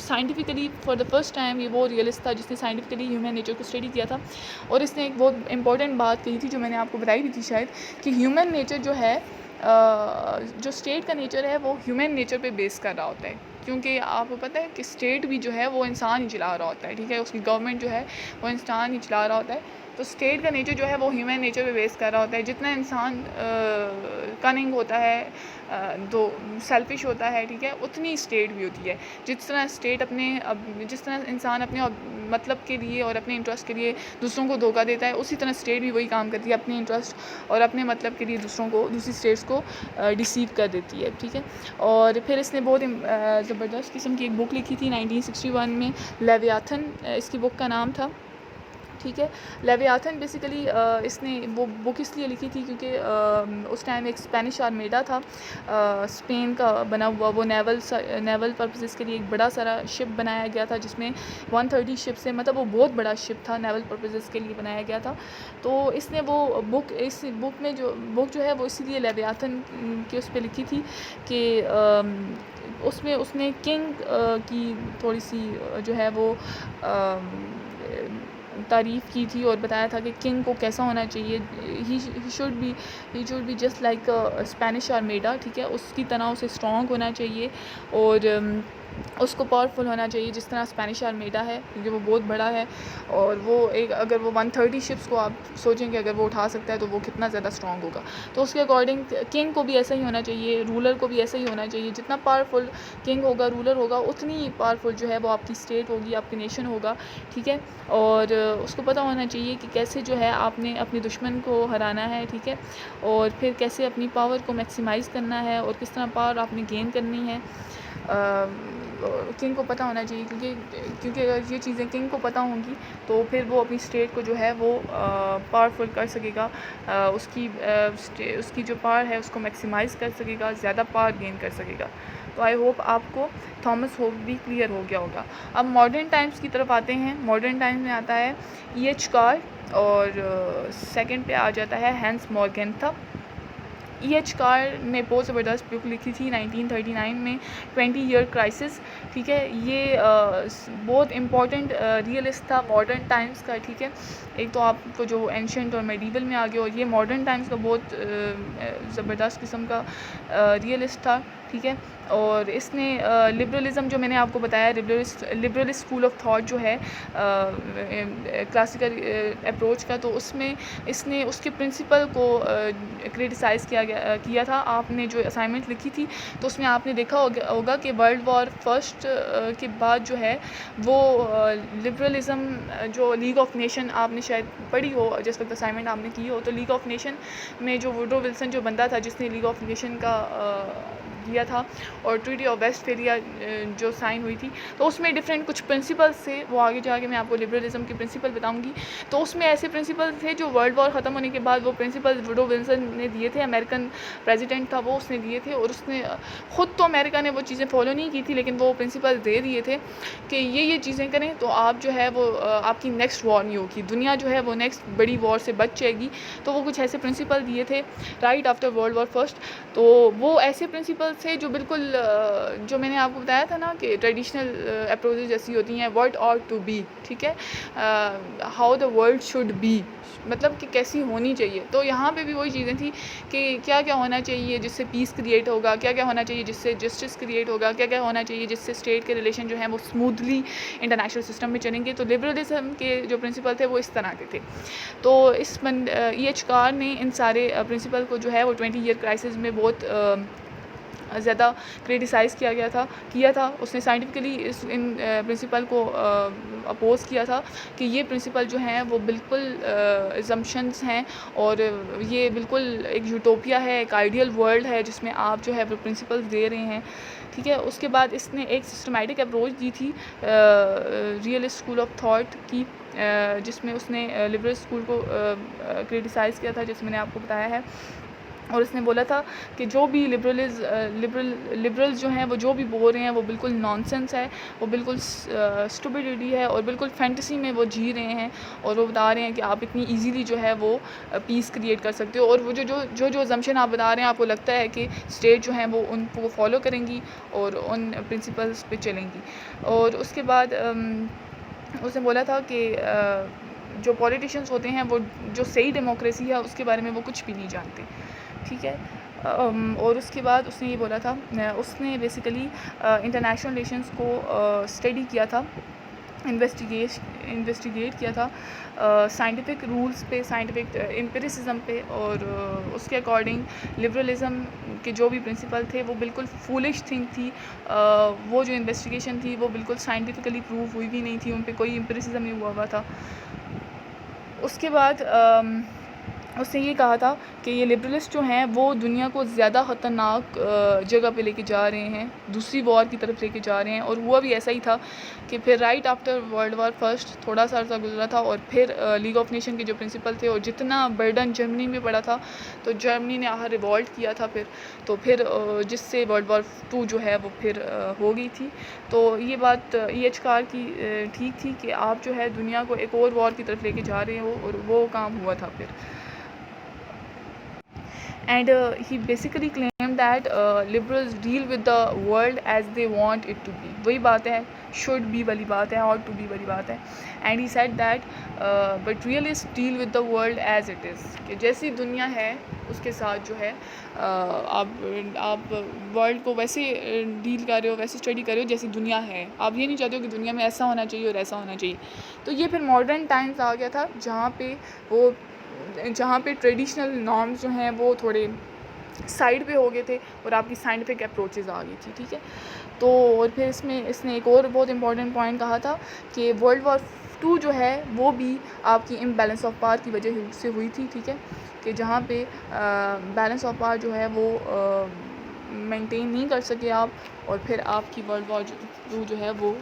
scientifically for the first time یہ وہ ریئلسٹ تھا جس نے سائنٹیفکلی ہیومن نیچر کو اسٹڈی کیا تھا. اور اس نے ایک بہت امپورٹنٹ بات کہی تھی جو میں نے آپ کو بتائی بھی تھی شاید, کہ ہیومن نیچر جو ہے جو اسٹیٹ کا نیچر ہے وہ ہیومن نیچر پہ بیس کر رہا ہوتا ہے، کیونکہ آپ کو پتہ ہے کہ اسٹیٹ بھی جو ہے وہ انسان ہی چلا رہا ہوتا ہے، ٹھیک ہے، اس کی گورنمنٹ جو ہے وہ انسان ہی چلا رہا ہوتا ہے. تو اسٹیٹ کا نیچر جو ہے وہ ہیومن نیچر پہ بیس کر رہا ہوتا ہے. جتنا انسان کننگ ہوتا ہے، دو سیلفش ہوتا ہے، ٹھیک ہے، اتنی اسٹیٹ بھی ہوتی ہے. جس طرح انسان اپنے مطلب کے لیے اور اپنے انٹرسٹ کے لیے دوسروں کو دھوکہ دیتا ہے، اسی طرح اسٹیٹ بھی وہی کام کرتی ہے، اپنے انٹرسٹ اور اپنے مطلب کے لیے دوسری اسٹیٹس کو ڈیسیو کر دیتی ہے، ٹھیک ہے. اور پھر اس نے بہت زبردست قسم کی ایک بک لکھی تھی 1961 میں، لیویاتھن اس کی بک کا نام تھا، ٹھیک ہے. لیویاتھن بیسیکلی اس نے وہ بک اس لیے لکھی تھی کیونکہ اس ٹائم ایک اسپینش آرمیڈا تھا اسپین کا بنا ہوا، وہ نیول پرپزز کے لیے ایک بڑا سارا شپ بنایا گیا تھا، جس میں 130 شپ سے، مطلب وہ بہت بڑا شپ تھا، نیول پرپزز کے لیے بنایا گیا تھا. تو اس نے وہ اس بک میں جو ہے وہ اسی لیے لیویاتھن کی اس پہ لکھی تھی کہ اس میں اس نے کنگ کی تھوڑی سی جو ہے وہ تعریف کی تھی اور بتایا تھا کہ کنگ کو کیسا ہونا چاہیے. He should be just like Spanish Armada, ٹھیک ہے، اس کی طرح اسے اسٹرانگ ہونا چاہیے اور اس کو پاورفل ہونا چاہیے جس طرح اسپینش آرمیڈا ہے، کیونکہ وہ بہت بڑا ہے. اور وہ اگر وہ 130 شپس کو آپ سوچیں کہ اگر وہ اٹھا سکتا ہے تو وہ کتنا زیادہ اسٹرانگ ہوگا. تو اس کے اکارڈنگ کنگ کو بھی ایسا ہی ہونا چاہیے، رولر کو بھی ایسا ہی ہونا چاہیے. جتنا پاورفل کنگ ہوگا، رولر ہوگا، اتنی پاورفل جو ہے وہ آپ کی اسٹیٹ ہوگی، آپ کی نیشن ہوگا، ٹھیک ہے. اور اس کو پتہ ہونا چاہیے کہ کیسے جو ہے آپ نے اپنے دشمن کو ہرانا ہے، ٹھیک ہے، اور پھر کیسے اپنی پاور کو میکسیمائز کرنا ہے اور کس طرح پاور آپ نے گین کرنی ہے. کنگ کو پتہ ہونا چاہیے، کیونکہ اگر یہ چیزیں کنگ کو پتہ ہوں گی تو پھر وہ اپنی اسٹیٹ کو جو ہے وہ پاورفل کر سکے گا، اس کی جو پاور ہے اس کو میکسیمائز کر سکے گا، زیادہ پاور گین کر سکے گا. تو آئی ہوپ آپ کو تھامس ہوب بھی کلیئر ہو گیا ہوگا. اب ماڈرن ٹائمس کی طرف آتے ہیں. ماڈرن ٹائمس میں آتا ہے EH کار اور سیکنڈ پہ آ جاتا ہے ہینس مورگنتھا. EH کار نے بہت زبردست بک لکھی تھی 1939 میں، 20 ایئر کرائسس، ٹھیک ہے. یہ بہت امپورٹنٹ ریئلسٹ تھا ماڈرن ٹائمس کا، ٹھیک ہے. ایک تو آپ کو جو اینشنٹ اور میڈیول میں آ گیا، اور یہ ماڈرن ٹائمس کا بہت زبردست قسم کا ریئلسٹ تھا، ٹھیک ہے. اور اس نے لبرلزم جو میں نے آپ کو بتایا، لبرل اسکول آف تھاٹ جو ہے کلاسیکل اپروچ کا، تو اس میں اس نے اس کے پرنسپل کو کریٹیسائز کیا تھا. آپ نے جو اسائنمنٹ لکھی تھی تو اس میں آپ نے دیکھا ہوگا کہ ورلڈ وار فرسٹ کے بعد جو ہے وہ لبرلزم جو لیگ آف نیشن آپ نے شاید پڑھی ہو، جس وقت اسائنمنٹ آپ نے کی ہو، تو لیگ آف نیشن میں جو ووڈرو ولسن جو بندہ تھا جس نے لیگ آف نیشن کا دیا تھا اور ٹریٹی آف ویسٹ فیلیا جو سائن ہوئی تھی، تو اس میں ڈفرینٹ کچھ پرنسپلس تھے. وہ آگے جا کے میں آپ کو لبرلزم کے پرنسپل بتاؤں گی. تو اس میں ایسے پرنسپل تھے جو ورلڈ وار ختم ہونے کے بعد وہ پرنسپل ووڈرو ولسن نے دیے تھے، امریکن پریزیڈنٹ تھا وہ، اس نے دیے تھے. اور اس نے خود تو امریکہ نے وہ چیزیں فالو نہیں کی تھی، لیکن وہ پرنسپل دے دیے تھے کہ یہ چیزیں کریں تو آپ جو ہے وہ آپ کی نیکسٹ وار نہیں ہوگی، دنیا جو ہے وہ نیکسٹ بڑی وار سے بچ جائے گی. تو وہ کچھ ایسے پرنسپل دیے تھے right after world war first. تو وہ ایسے پرنسپل تھے جو بالکل جو میں نے آپ کو بتایا تھا نا کہ ٹریڈیشنل اپروچز جیسی ہوتی ہیں، واٹ آٹ ٹو بی، ٹھیک ہے، how the world should be, مطلب کہ کیسی ہونی چاہیے. تو یہاں پہ بھی وہی چیزیں تھیں کہ کیا کیا ہونا چاہیے جس سے پیس کریٹ ہوگا، کیا کیا ہونا چاہیے جس سے جسٹس کریٹ ہوگا، کیا کیا ہونا چاہیے جس سے اسٹیٹ کے ریلیشن جو ہیں وہ اسموتھلی انٹرنیشنل سسٹم میں چلیں گے. تو لبرلزم کے جو پرنسپل تھے وہ اس طرح کے تھے. تو اس EH کار نے ان سارے پرنسپل کو جو ہے وہ 20 ایئر کرائسس میں بہت زیادہ کریٹیسائز کیا تھا. اس نے سائنٹیفکلی ان پرنسپل کو اپوز کیا تھا کہ یہ پرنسپل جو ہیں وہ بالکل ازمپشنز ہیں اور یہ بالکل ایک یوٹوپیا ہے، ایک آئیڈیل ورلڈ ہے جس میں آپ جو ہے وہ پرنسپلز دے رہے ہیں، ٹھیک ہے. اس کے بعد اس نے ایک سسٹمیٹک اپروچ دی تھی ریئلسٹ اسکول آف تھاٹ کی، جس میں اس نے لبرل اسکول کو کریٹیسائز کیا تھا، جس میں نے آپ کو بتایا ہے. اور اس نے بولا تھا کہ جو بھی لبرلز جو ہیں وہ جو بھی بول رہے ہیں وہ بالکل نان سینس ہے، وہ بالکل اسٹوپڈیٹی ہے اور بالکل فینٹیسی میں وہ جی رہے ہیں. اور وہ بتا رہے ہیں کہ آپ اتنی ایزیلی جو ہے وہ پیس کریٹ کر سکتے ہو، اور وہ جو اسمپشن آپ بتا رہے ہیں آپ کو لگتا ہے کہ اسٹیٹ جو ہیں وہ ان کو فالو کریں گی اور ان پرنسپلس پہ چلیں گی. اور اس کے بعد اس نے بولا تھا کہ جو پولیٹیشینس ہوتے ہیں وہ جو صحیح ڈیموکریسی ہے اس کے بارے میں وہ کچھ بھی نہیں جانتے، ٹھیک ہے. اور اس کے بعد اس نے یہ بولا تھا، اس نے بیسیکلی انٹرنیشنل ریلیشنس کو اسٹڈی کیا تھا، انویسٹیگیٹ کیا تھا سائنٹیفک رولز پہ، سائنٹیفک امپیریسزم پہ، اور اس کے اکارڈنگ لبرلزم کے جو بھی پرنسپل تھے وہ بالکل فولش تھنگ تھی. وہ جو انویسٹیگیشن تھی وہ بالکل سائنٹیفکلی پروو ہوئی بھی نہیں تھی، ان پہ کوئی امپیریسزم نہیں ہوا تھا. اس کے بعد اس نے یہ کہا تھا کہ یہ لبرلسٹ جو ہیں وہ دنیا کو زیادہ خطرناک جگہ پہ لے کے جا رہے ہیں، دوسری وار کی طرف لے کے جا رہے ہیں. اور ہوا بھی ایسا ہی تھا کہ پھر right after world war first تھوڑا سا عرصہ گزرا تھا، اور پھر لیگ آف نیشن کے جو پرنسپل تھے اور جتنا برڈن جرمنی میں پڑا تھا تو جرمنی نے ریوالٹ کیا تھا پھر جس سے ورلڈ وار 2 جو ہے وہ پھر ہو گئی تھی. تو یہ بات ایچ کار کی ٹھیک تھی کہ آپ جو ہے دنیا کو ایک اور وار کی طرف لے کے جا رہے ہو، اور وہ کام ہوا تھا پھر. And he basically claimed that liberals deal with the world as they want it to be. وہی بات ہے، should be والی بات ہے، ought to be والی بات ہے. And he said that but realists deal with the world as it is. کہ جیسی دنیا ہے اس کے ساتھ جو ہے آپ ورلڈ کو ویسے ڈیل کر رہے ہو، ویسے اسٹڈی کر رہے ہو جیسی دنیا ہے. آپ یہ نہیں چاہتے ہو کہ دنیا میں ایسا ہونا چاہیے اور ایسا ہونا چاہیے. تو یہ پھر ماڈرن ٹائمز آ گیا تھا جہاں پہ ٹریڈیشنل نارمز جو ہیں وہ تھوڑے سائڈ پہ ہو گئے تھے اور آپ کی سائنٹیفک اپروچز آ گئی تھی. ٹھیک ہے. تو اور پھر اس نے ایک اور بہت امپورٹنٹ پوائنٹ کہا تھا کہ ورلڈ وار 2 جو ہے وہ بھی آپ کی امبیلنس آف پاور کی وجہ سے ہوئی تھی. ٹھیک ہے. کہ جہاں پہ بیلنس آف پاور جو ہے وہ مینٹین نہیں کر سکے آپ، اور پھر آپ کی ورلڈ وار 2 جو ہے وہ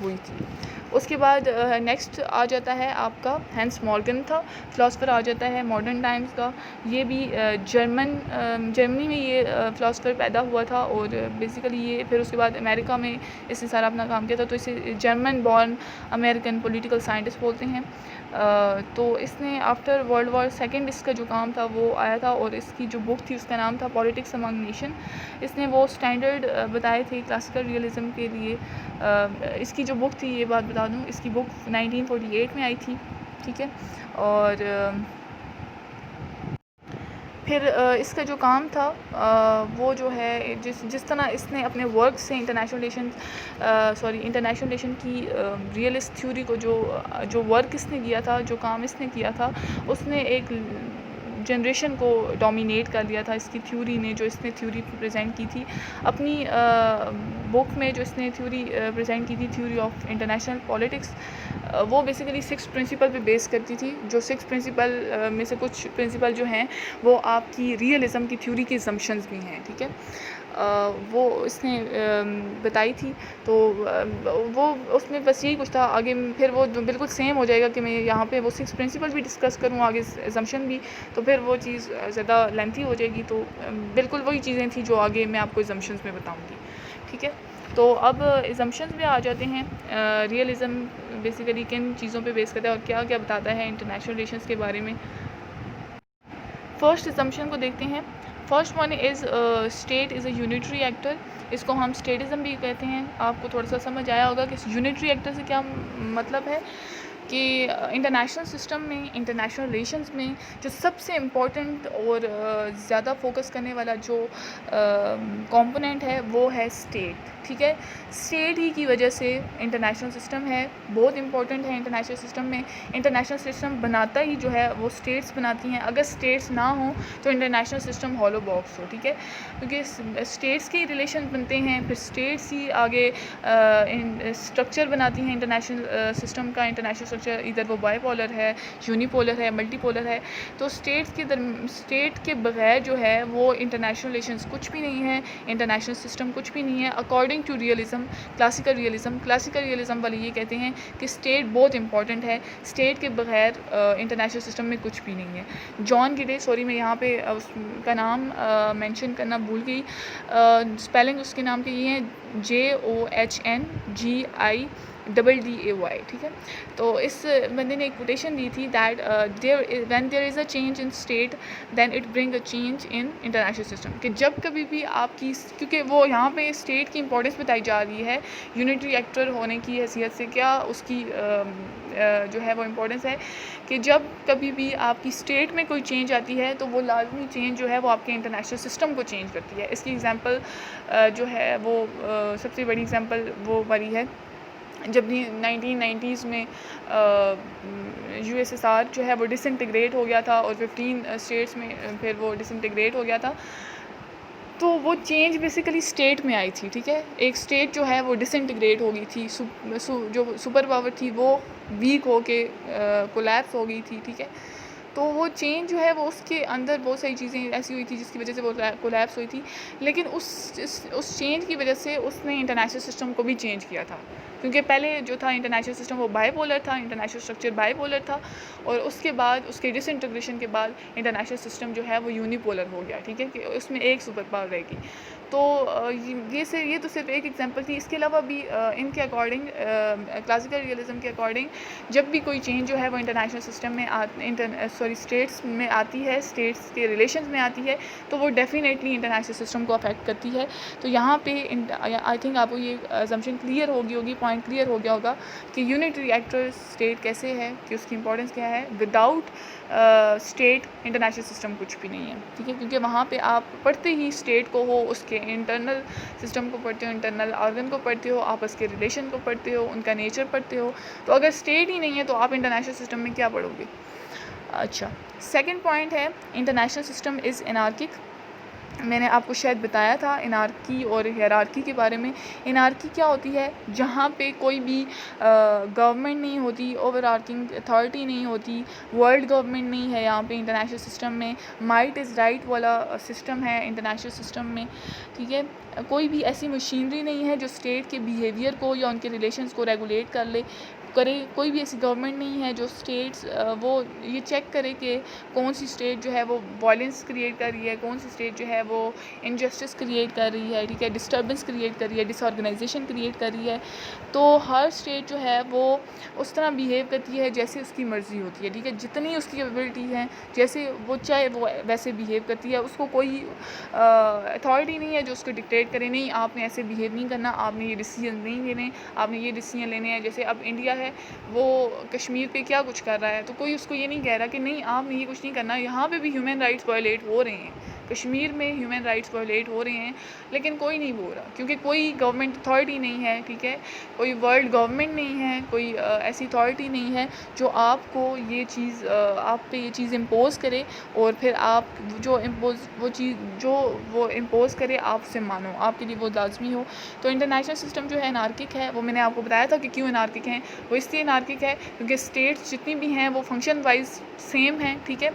ہوئی تھی. اس کے بعد نیکسٹ آ جاتا ہے آپ کا ہینس مارگن تھا، فلاسفر آ جاتا ہے ماڈرن ٹائمز کا. یہ بھی جرمنی میں یہ فلاسفر پیدا ہوا تھا، اور بیسیکلی یہ پھر اس کے بعد امریکہ میں اس نے سارا اپنا کام کیا تھا. تو اسے German born American political scientist بولتے ہیں. تو اس نے آفٹر ورلڈ وار 2 اس کا جو کام تھا وہ آیا تھا، اور اس کی جو بک تھی اس کا نام تھا پولیٹکس امنگ نیشن. اس نے وہ اسٹینڈرڈ بتائے تھے کلاسیکل ریئلزم کے لیے. اس کی جو بک تھی یہ بات بتا دوں، اس کی بک 1948 میں آئی تھی. ٹھیک ہے. اور پھر اس کا جو کام تھا وہ جو ہے جس طرح اس نے اپنے ورک سے انٹرنیشنل ریلیشن کی ریئلسٹ تھیوری کو جو ورک اس نے کیا تھا، جو کام اس نے کیا تھا، اس نے ایک جنریشن کو ڈومینیٹ کر لیا تھا اس کی تھیوری نے. جو اس نے تھیوری پریزنٹ کی تھی اپنی بک میں، جو اس نے تھیوری پریزنٹ کی تھی تھیوری آف انٹرنیشنل پولیٹکس، وہ بیسیکلی 6 پرنسپل پہ بیس کرتی تھی. جو 6 پرنسپل میں سے کچھ پرنسپل جو ہیں وہ آپ کی ریئلزم کی تھیوری کی زمپشنز بھی ہیں. ٹھیک ہے. وہ اس نے بتائی تھی. تو وہ اس میں بس یہی کچھ تھا. آگے پھر وہ بالکل سیم ہو جائے گا کہ میں یہاں پہ وہ 6 پرنسپل بھی ڈسکس کروں، آگے زمپشن بھی، تو پھر وہ چیز زیادہ لینتھی ہو جائے گی. تو بالکل وہی چیزیں تھیں جو آگے میں آپ کو زمپشنز میں بتاؤں گی. ٹھیک ہے. تو اب ایگزمپشنز پہ آ جاتے ہیں. ریئلزم بیسیکلی کن چیزوں پہ بیس کرتا ہے اور کیا کیا بتاتا ہے انٹرنیشنل ریلیشنز کے بارے میں. فرسٹ ایگزمپشن کو دیکھتے ہیں. First one is state is a unitary actor. اس کو ہم اسٹیٹزم بھی کہتے ہیں. آپ کو تھوڑا سا سمجھ آیا ہوگا کہ یونیٹری ایکٹر سے کیا مطلب ہے. کہ انٹرنیشنل سسٹم میں، انٹرنیشنل ریلیشنز میں جو سب سے امپورٹنٹ اور زیادہ فوکس کرنے والا جو کمپوننٹ ہے وہ ہے اسٹیٹ. ٹھیک ہے. اسٹیٹ ہی کی وجہ سے انٹرنیشنل سسٹم ہے، بہت امپورٹنٹ ہے انٹرنیشنل سسٹم میں. انٹرنیشنل سسٹم بناتا ہی جو ہے وہ اسٹیٹس بناتی ہیں. اگر اسٹیٹس نہ ہوں تو انٹرنیشنل سسٹم ہالو باکس ہو. ٹھیک ہے. کیونکہ اسٹیٹس کے ریلیشن بنتے ہیں، پھر اسٹیٹس ہی آگے اسٹرکچر بناتی ہیں انٹرنیشنل سسٹم کا. انٹرنیشنل اسٹرکچر ادھر وہ بائی پولر ہے، یونی پولر ہے، ملٹی پولر ہے. تو اسٹیٹ کے بغیر جو ہے وہ انٹرنیشنل ریلیشنز کچھ بھی نہیں ہے، انٹرنیشنل سسٹم کچھ بھی نہیں ہے. According to realism, classical realism والے یہ کہتے ہیں کہ اسٹیٹ بہت امپورٹنٹ ہے، اسٹیٹ کے بغیر انٹرنیشنل سسٹم میں کچھ بھی نہیں ہے. جان گڈے، سوری میں یہاں پہ اس کا نام مینشن کرنا بھول گئی. اسپیلنگ اس کے نام کے یہ ہیں JOHN GIDEY. DDAY, ٹھیک ہے. تو اس بندے نے ایک کوٹیشن دی تھی that when there is a change in state then it bring a change in international system. کہ جب کبھی بھی آپ کی، کیونکہ وہ یہاں پہ اسٹیٹ کی امپورٹنس بتائی جا رہی ہے یونٹری ایکٹر ہونے کی حیثیت سے، کیا اس کی جو ہے وہ امپورٹنس ہے کہ جب کبھی بھی آپ کی اسٹیٹ میں کوئی چینج آتی ہے تو وہ لازمی چینج جو ہے وہ آپ کے انٹرنیشنل سسٹم کو چینج کرتی ہے. اس کی ایگزامپل جو ہے وہ سب سے بڑی ایگزامپل وہ والی ہے جب 1990s میں USSR جو ہے وہ ڈس انٹیگریٹ ہو گیا تھا اور 15 اسٹیٹس میں پھر وہ ڈس انٹیگریٹ ہو گیا تھا. تو وہ چینج بیسیکلی اسٹیٹ میں آئی تھی، ٹھیک ہے. ایک اسٹیٹ جو ہے وہ ڈس انٹیگریٹ ہو گئی تھی، جو سپر پاور تھی وہ ویک ہو کے کولیپس ہو گئی تھی، ٹھیک ہے. تو وہ چینج جو ہے وہ اس کے اندر بہت ساری چیزیں ایسی ہوئی تھی جس کی وجہ سے وہ کولیپس ہوئی تھی، لیکن اس چینج کی وجہ سے اس نے انٹرنیشنل سسٹم کو بھی چینج کیا تھا. کیونکہ پہلے جو تھا انٹرنیشنل سسٹم وہ بائی پولر تھا، انٹرنیشنل اسٹرکچر بائی پولر تھا، اور اس کے بعد اس کے ڈس انٹیگریشن کے بعد انٹرنیشنل سسٹم جو ہے وہ یونی پولر ہو گیا، ٹھیک ہے، کہ اس میں ایک سپر پاور رہے گی. تو یہ تو صرف ایک ایگزامپل تھی. اس کے علاوہ بھی ان کے اکارڈنگ، کلاسیکل ریئلزم کے اکارڈنگ، جب بھی کوئی چینج جو ہے وہ انٹرنیشنل سسٹم میں اسٹیٹس میں آتی ہے، اسٹیٹس کے ریلیشنز میں آتی ہے، تو وہ ڈیفینیٹلی انٹرنیشنل سسٹم کو افیکٹ کرتی ہے. تو یہاں پہ آئی تھنک آپ کو یہ assumption کلیئر ہوگی، پوائنٹ کلیئر ہو گیا ہوگا کہ یونٹری ایکٹر اسٹیٹ کیسے ہے، کہ اس کی امپورٹنس کیا ہے. وداؤٹ اسٹیٹ انٹرنیشنل سسٹم کچھ بھی نہیں ہے، ٹھیک ہے. کیونکہ وہاں پہ آپ پڑھتے ہی اسٹیٹ کو ہو، اس کے انٹرنل سسٹم کو پڑھتے ہو، انٹرنل آرگن کو پڑھتے ہو، آپس کے ریلیشن کو پڑھتے ہو، ان کا نیچر پڑھتے ہو. تو اگر اسٹیٹ ہی نہیں ہے تو آپ انٹرنیشنل سسٹم میں کیا پڑھو گے؟ اچھا، سیکنڈ پوائنٹ ہے انٹرنیشنل سسٹم از انارکک. میں نے آپ کو شاید بتایا تھا انارکی اور ہیرارکی کے بارے میں. انارکی کیا ہوتی ہے؟ جہاں پہ کوئی بھی گورنمنٹ نہیں ہوتی، اوور آرکنگ اتھارٹی نہیں ہوتی، ورلڈ گورنمنٹ نہیں ہے یہاں پہ انٹرنیشنل سسٹم میں. مائٹ از رائٹ والا سسٹم ہے انٹرنیشنل سسٹم میں، ٹھیک ہے. کوئی بھی ایسی مشینری نہیں ہے جو اسٹیٹ کے بیہیویئر کو یا ان کے ریلیشنز کو ریگولیٹ کرے. کوئی بھی ایسی گورنمنٹ نہیں ہے جو اسٹیٹس وہ یہ چیک کرے کہ کون سی اسٹیٹ جو ہے وہ وائلنس کریٹ کر رہی ہے، کون سی اسٹیٹ جو ہے وہ انجسٹس کریٹ کر رہی ہے، ٹھیک ہے، ڈسٹربنس کریٹ کر رہی ہے، ڈس آرگنائزیشن کریٹ کر رہی ہے. تو ہر اسٹیٹ جو ہے وہ اس طرح بیہیو کرتی ہے جیسے اس کی مرضی ہوتی ہے، ٹھیک ہے. جتنی اس کی کیپیبلٹی ہے، جیسے وہ چاہے وہ ویسے بیہیو کرتی ہے. اس کو کوئی اتھارٹی نہیں ہے جو اس کو ڈکٹیٹ کرے، نہیں آپ نے ایسے بیہیو نہیں کرنا، آپ نے یہ ڈیسیژن نہیں لینے، آپ نے یہ ڈیسیژن لینے ہیں. جیسے اب انڈیا ہے، وہ کشمیر پہ کیا کچھ کر رہا ہے، تو کوئی اس کو یہ نہیں کہہ رہا کہ نہیں آپ نے یہ کچھ نہیں کرنا. یہاں پہ بھی ہیومن رائٹس وائلیٹ ہو رہے ہیں، کشمیر میں ہیومن رائٹس وائلیٹ ہو رہے ہیں، لیکن کوئی نہیں بول رہا کیونکہ کوئی گورنمنٹ اتھارٹی نہیں ہے، ٹھیک ہے. کوئی ورلڈ گورنمنٹ نہیں ہے، کوئی ایسی اتھارٹی نہیں ہے جو آپ کو یہ چیز آپ پہ یہ چیز امپوز کرے، اور پھر آپ جو وہ امپوز کرے آپ اسے مانو، آپ کے لیے وہ لازمی ہو. تو انٹرنیشنل سسٹم جو ہے انارکک ہے. وہ میں نے آپ کو بتایا تھا کہ کیوں انارکک ہیں. وہ اس لیے انارکک ہے کیونکہ اسٹیٹس جتنی بھی ہیں وہ فنکشن وائز سیم ہیں، ٹھیک ہے،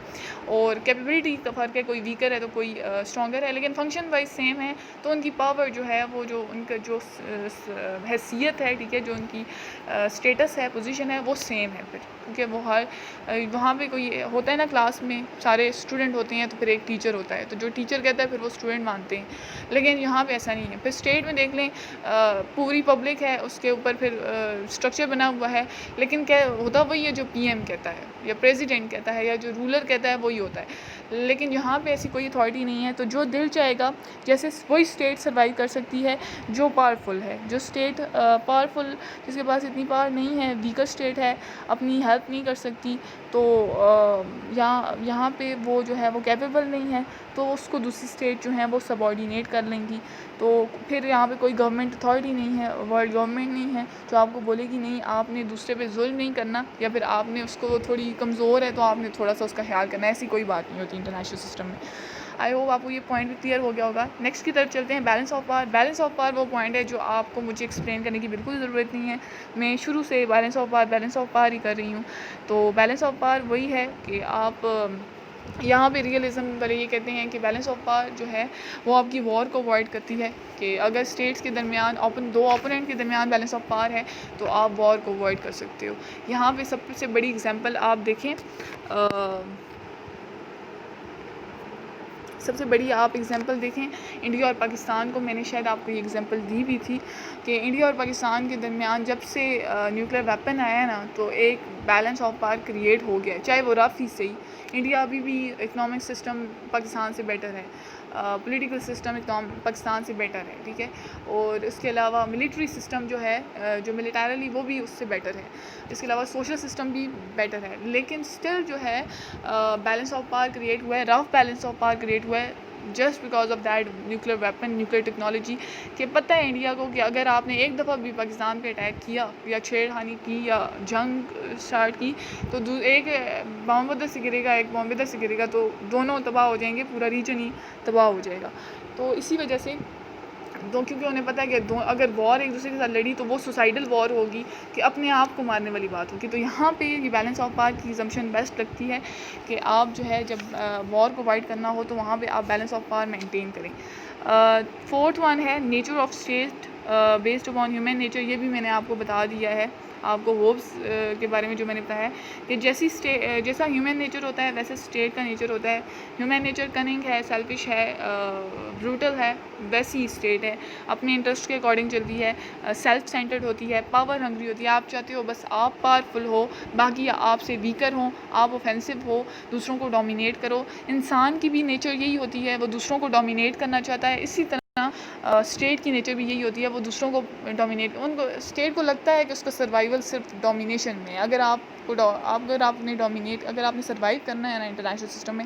اور کیپیبلٹی کا فرق ہے، کوئی ویکر ہے تو کوئی اسٹرانگر ہے، لیکن فنکشن وائز سیم ہے. تو ان کی پاور جو ہے وہ جو ان کا جو حیثیت ہے، ٹھیک ہے، جو ان کی اسٹیٹس ہے، پوزیشن ہے، وہ سیم ہے پھر. کیونکہ وہ وہاں پہ کوئی ہوتا ہے نا کلاس میں سارے اسٹوڈنٹ ہوتے ہیں تو پھر ایک ٹیچر ہوتا ہے، تو جو ٹیچر کہتا ہے پھر وہ اسٹوڈنٹ مانتے ہیں. لیکن یہاں پہ ایسا نہیں ہے. پھر اسٹیٹ میں دیکھ لیں پوری پبلک ہے، اس کے اوپر پھر اسٹرکچر بنا ہوا ہے، لیکن کیا ہوتا وہی ہے جو PM کہتا ہے یا پریزیڈنٹ کہتا ہے یا جو رولر کہتا ہے وہی ہوتا ہے. لیکن یہاں پہ ایسی کوئی اتھارٹی نہیں ہے. تو جو دل چاہے گا، جیسے وہی اسٹیٹ سروائیو کر سکتی ہے جو پاورفل ہے. جو اسٹیٹ پاورفل، جس کے پاس اتنی پاور نہیں ہے، ویکر اسٹیٹ ہے، اپنی ہیلپ نہیں کر سکتی، تو یہاں پہ وہ جو ہے وہ کیپیبل نہیں ہے، تو اس کو دوسری اسٹیٹ جو ہیں وہ سب آرڈینیٹ کر لیں گی. تو پھر یہاں پہ کوئی گورنمنٹ اتھارٹی نہیں ہے، ورلڈ گورنمنٹ نہیں ہے جو آپ کو بولے گی نہیں آپ نے دوسرے پہ ظلم نہیں کرنا، یا پھر آپ نے اس کو تھوڑی کمزور ہے تو آپ نے تھوڑا سا اس کا خیال کرنا ہے. ایسی کوئی بات نہیں ہوتی انٹرنیشنل سسٹم میں. آئی ہوپ آپ کو یہ پوائنٹ بھی کلیئر ہو گیا ہوگا. نیکسٹ کی طرف چلتے ہیں، balance of power. Balance of power وہ پوائنٹ ہے جو آپ کو مجھے ایکسپلین کرنے کی بالکل ضرورت نہیں ہے. میں شروع سے بیلنس آف پاور ہی کر رہی ہوں. تو بیلنس آف پاور وہی ہے کہ آپ یہاں پہ ریئلزم والے یہ کہتے ہیں کہ بیلنس آف پاور جو ہے وہ آپ کی وار کو اوائڈ کرتی ہے. کہ اگر اسٹیٹس کے درمیان دو اوپوننٹ کے درمیان بیلنس آف پاور ہے تو آپ وار کو اوائڈ کر سکتے ہو. یہاں پہ سب سے بڑی اگزامپل آپ دیکھیں، سب سے بڑی آپ اگزامپل دیکھیں انڈیا اور پاکستان کو، میں نے شاید آپ کو یہ اگزامپل دی بھی تھی کہ انڈیا اور پاکستان کے درمیان جب سے نیوکلیر ویپن آیا ہے نا تو ایک بیلنس آف پاور کریٹ ہو گیا ہے، چاہے وہ رف ہی صحیح. انڈیا ابھی بھی اکنامک سسٹم پاکستان سے بیٹر ہے، پولیٹیکل سسٹم پاکستان سے بیٹر ہے، ٹھیک ہے. اور اس کے علاوہ ملٹری سسٹم جو ہے جو ملیٹریلی وہ بھی اس سے بیٹر ہے. اس کے علاوہ سوشل سسٹم بھی بیٹر ہے، لیکن اسٹل جو ہے بیلنس آف پاور کریٹ ہوا ہے، رف بیلنس آف پاور کریٹ ہوا ہے just because of that nuclear weapon, nuclear technology. کہ پتہ ہے انڈیا کو کہ اگر آپ نے ایک دفعہ بھی پاکستان پہ اٹیک کیا یا چھیڑ خانی کی یا جنگ اسٹارٹ کی تو ایک بام ادھر سے گرے گا، ایک بام ادھر سے گرے گا، تو دونوں تباہ ہو جائیں گے، پورا ریجن ہی تباہ ہو جائے گا. تو اسی وجہ سے کیونکہ انہیں پتہ ہے کہ اگر وار ایک دوسرے کے ساتھ لڑی تو وہ سوسائڈل وار ہوگی، کہ اپنے آپ کو مارنے والی بات ہوگی. تو یہاں پہ یہ بیلنس آف پاور کی ایگزمپشن بیسٹ لگتی ہے کہ آپ جو ہے جب وار کو فائٹ کرنا ہو تو وہاں پہ آپ بیلنس آف پاور مینٹین کریں. 4th ون ہے nature of state based upon human nature. یہ بھی میں نے آپ کو بتا دیا ہے، آپ کو ہوپس کے بارے میں جو میں نے بتایا ہے کہ جیسا ہیومن نیچر ہوتا ہے ویسے اسٹیٹ کا نیچر ہوتا ہے. ہیومن نیچر کننگ ہے، سیلفش ہے، بروٹل ہے، ویسی اسٹیٹ ہے، اپنے انٹرسٹ کے اکارڈنگ چلتی ہے، سیلف سینٹرڈ ہوتی ہے، پاور ہنگری ہوتی ہے. آپ چاہتے ہو بس آپ پاورفل ہو، باقی آپ سے ویکر ہوں، آپ اوفینسو ہو، دوسروں کو ڈومینیٹ کرو. انسان کی بھی نیچر یہی ہوتی ہے، وہ دوسروں کو ڈومینیٹ کرنا چاہتا ہے. اسی طرح اسٹیٹ کی نیچر بھی یہی ہوتی ہے، وہ دوسروں کو ڈومینیٹ، اسٹیٹ کو لگتا ہے کہ اس کا سروائیول صرف ڈومینیشن میں ہے. اگر آپ نے سروائیو کرنا ہے نا انٹرنیشنل سسٹم میں